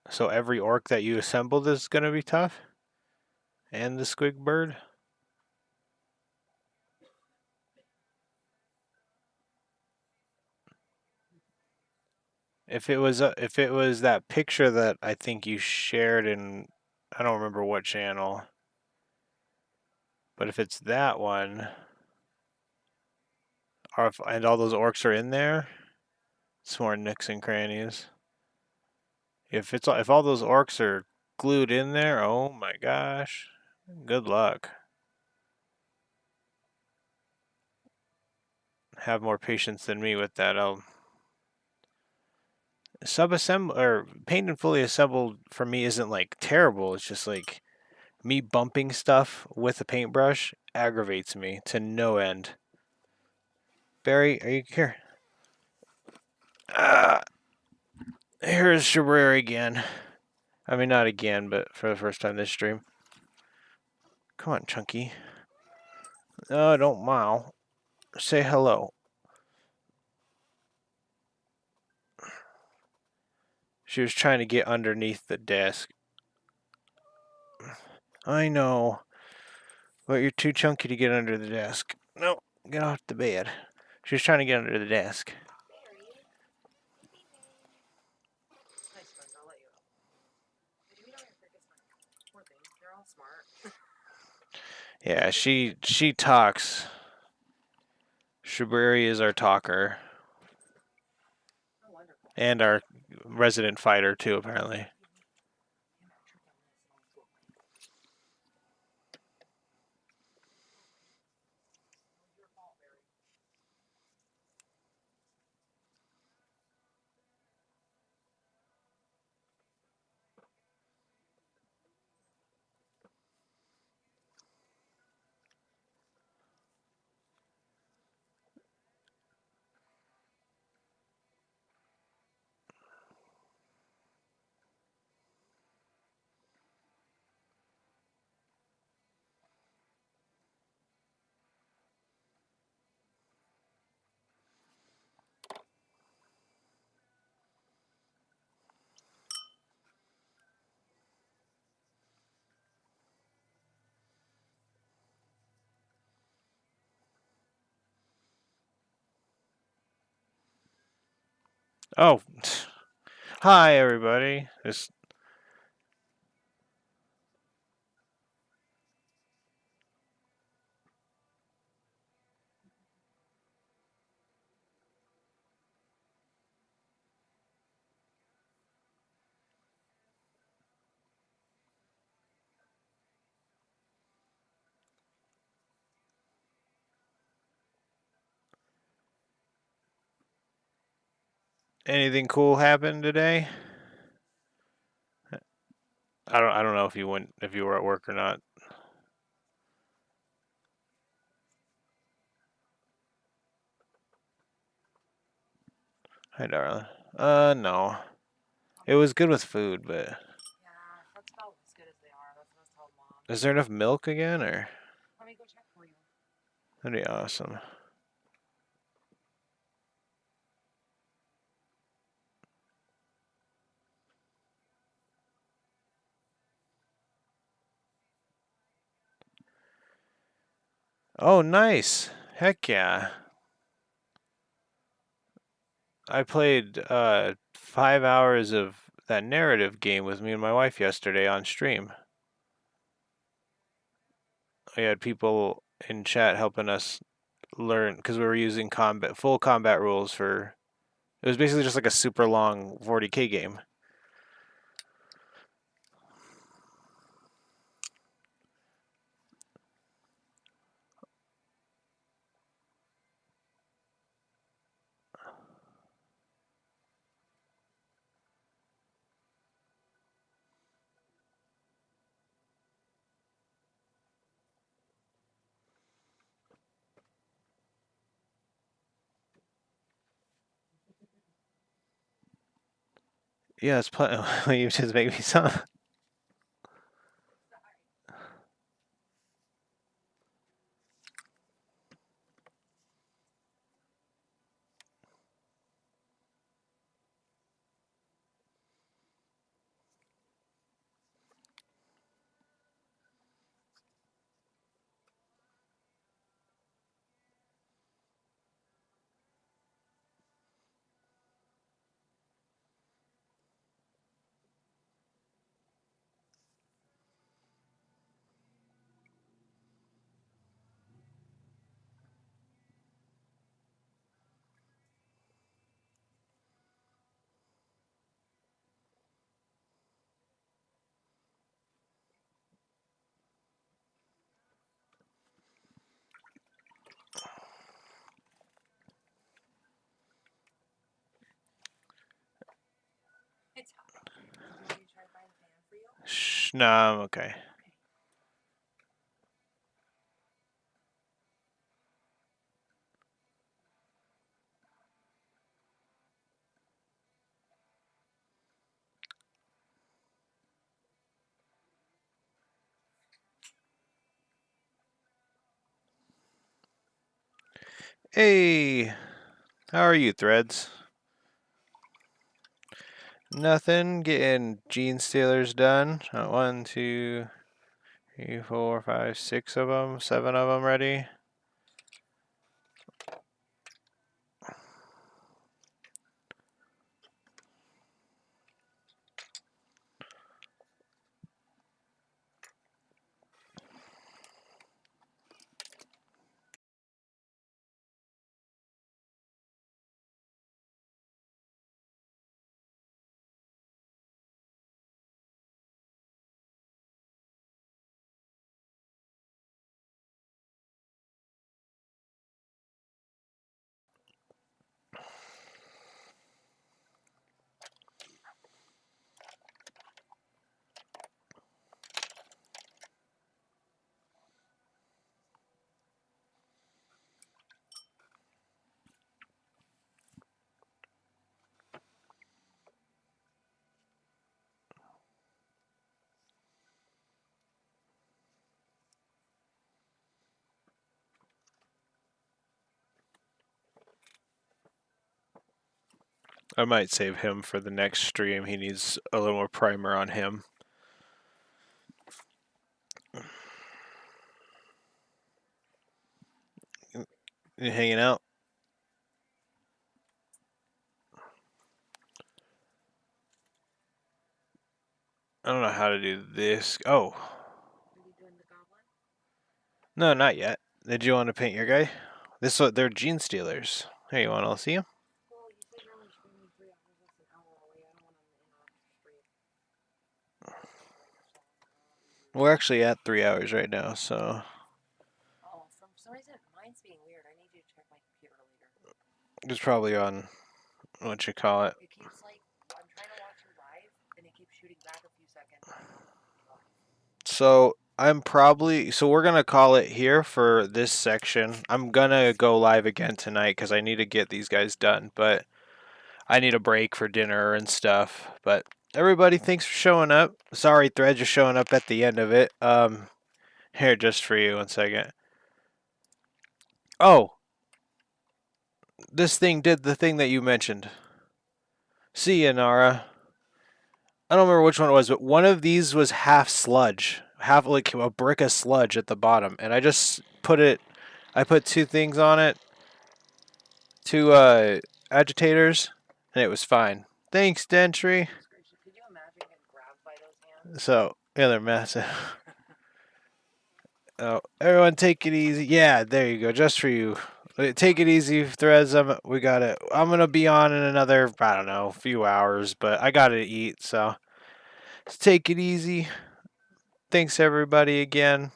So every orc that you assembled is going to be tough? And the squig bird? If it was that picture that I think you shared in, I don't remember what channel, but if it's that one, and all those orcs are in there, it's more nooks and crannies. If all those orcs are glued in there, oh my gosh, good luck. Have more patience than me with that. I'll sub-assemble or paint and fully assembled for me isn't like terrible. It's just like me bumping stuff with a paintbrush aggravates me to no end. Barry, are you here? Here's Shabrari again. I mean, not again, but for the first time this stream. Come on, Chunky. Oh, don't mow. Say hello. She was trying to get underneath the desk. I know. But you're too chunky to get under the desk. No, get off the bed. She was trying to get under the desk.
Nice friends, I'll let you out. Did you eat all your crickets? Poor thing. They're all smart.
Yeah, she talks. Shabrari is our talker.
Oh, wonderful.
And our resident fighter, too, apparently. Oh, hi everybody. Anything cool happened today? I don't know if you were at work or not. Hi, darling. No. It was good with food, but
Yeah, that's about as good as they are. That's what I was telling Mom.
is there enough milk again, or?
Let me go check for you.
That'd be awesome. Oh, nice. Heck yeah. I played 5 hours of that narrative game with me and my wife yesterday on stream. We had people in chat helping us learn because we were using full combat rules for. It was basically just like a super long 40k game. Yeah, it's you just make me some.
It's hot. Do you want me to try to find a fan for you?
Shh, no, I'm okay. Hey, how are you, Threads? Nothing. Getting Genestealers done. 1, 2, 3, 4, 5, 6 of them. 7 of them ready. I might save him for the next stream. He needs a little more primer on him. You hanging out? I don't know how to do this. Oh,
Are you doing the goblin?
no, not yet. Did you want to paint your guy? This one, they're Genestealers. Here, you want to see him?
Well, you said you're only streaming 3 hours. That's an hour away. I don't want to interrupt the stream.
We're actually at 3 hours right now, so
Oh, for some reason, mine's being weird. I need you to check my computer later.
it's probably on what you call it.
It keeps like, I'm trying to watch you live, and it keeps shooting back a few seconds.
So we're gonna call it here for this section. I'm gonna go live again tonight because I need to get these guys done, but I need a break for dinner and stuff. But everybody, thanks for showing up. Sorry, Thread, you're showing up at the end of it. Here, just for you, 1 second. Oh, this thing did the thing that you mentioned. See ya, Nara. I don't remember which one it was, but one of these was half sludge, half like a brick of sludge at the bottom, and I just put it. I put 2 things on it, 2 agitators, and it was fine. Thanks, Dentry.
Could you imagine getting grabbed by those hands?
So yeah, they're massive. Oh, everyone, take it easy. Yeah, there you go, just for you. Take it easy, Threads. We got it. I'm gonna be on in another, I don't know, few hours, but I gotta eat, so take it easy. Thanks everybody again.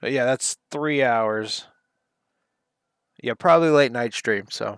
But yeah, that's 3 hours. Yeah, probably late night stream, so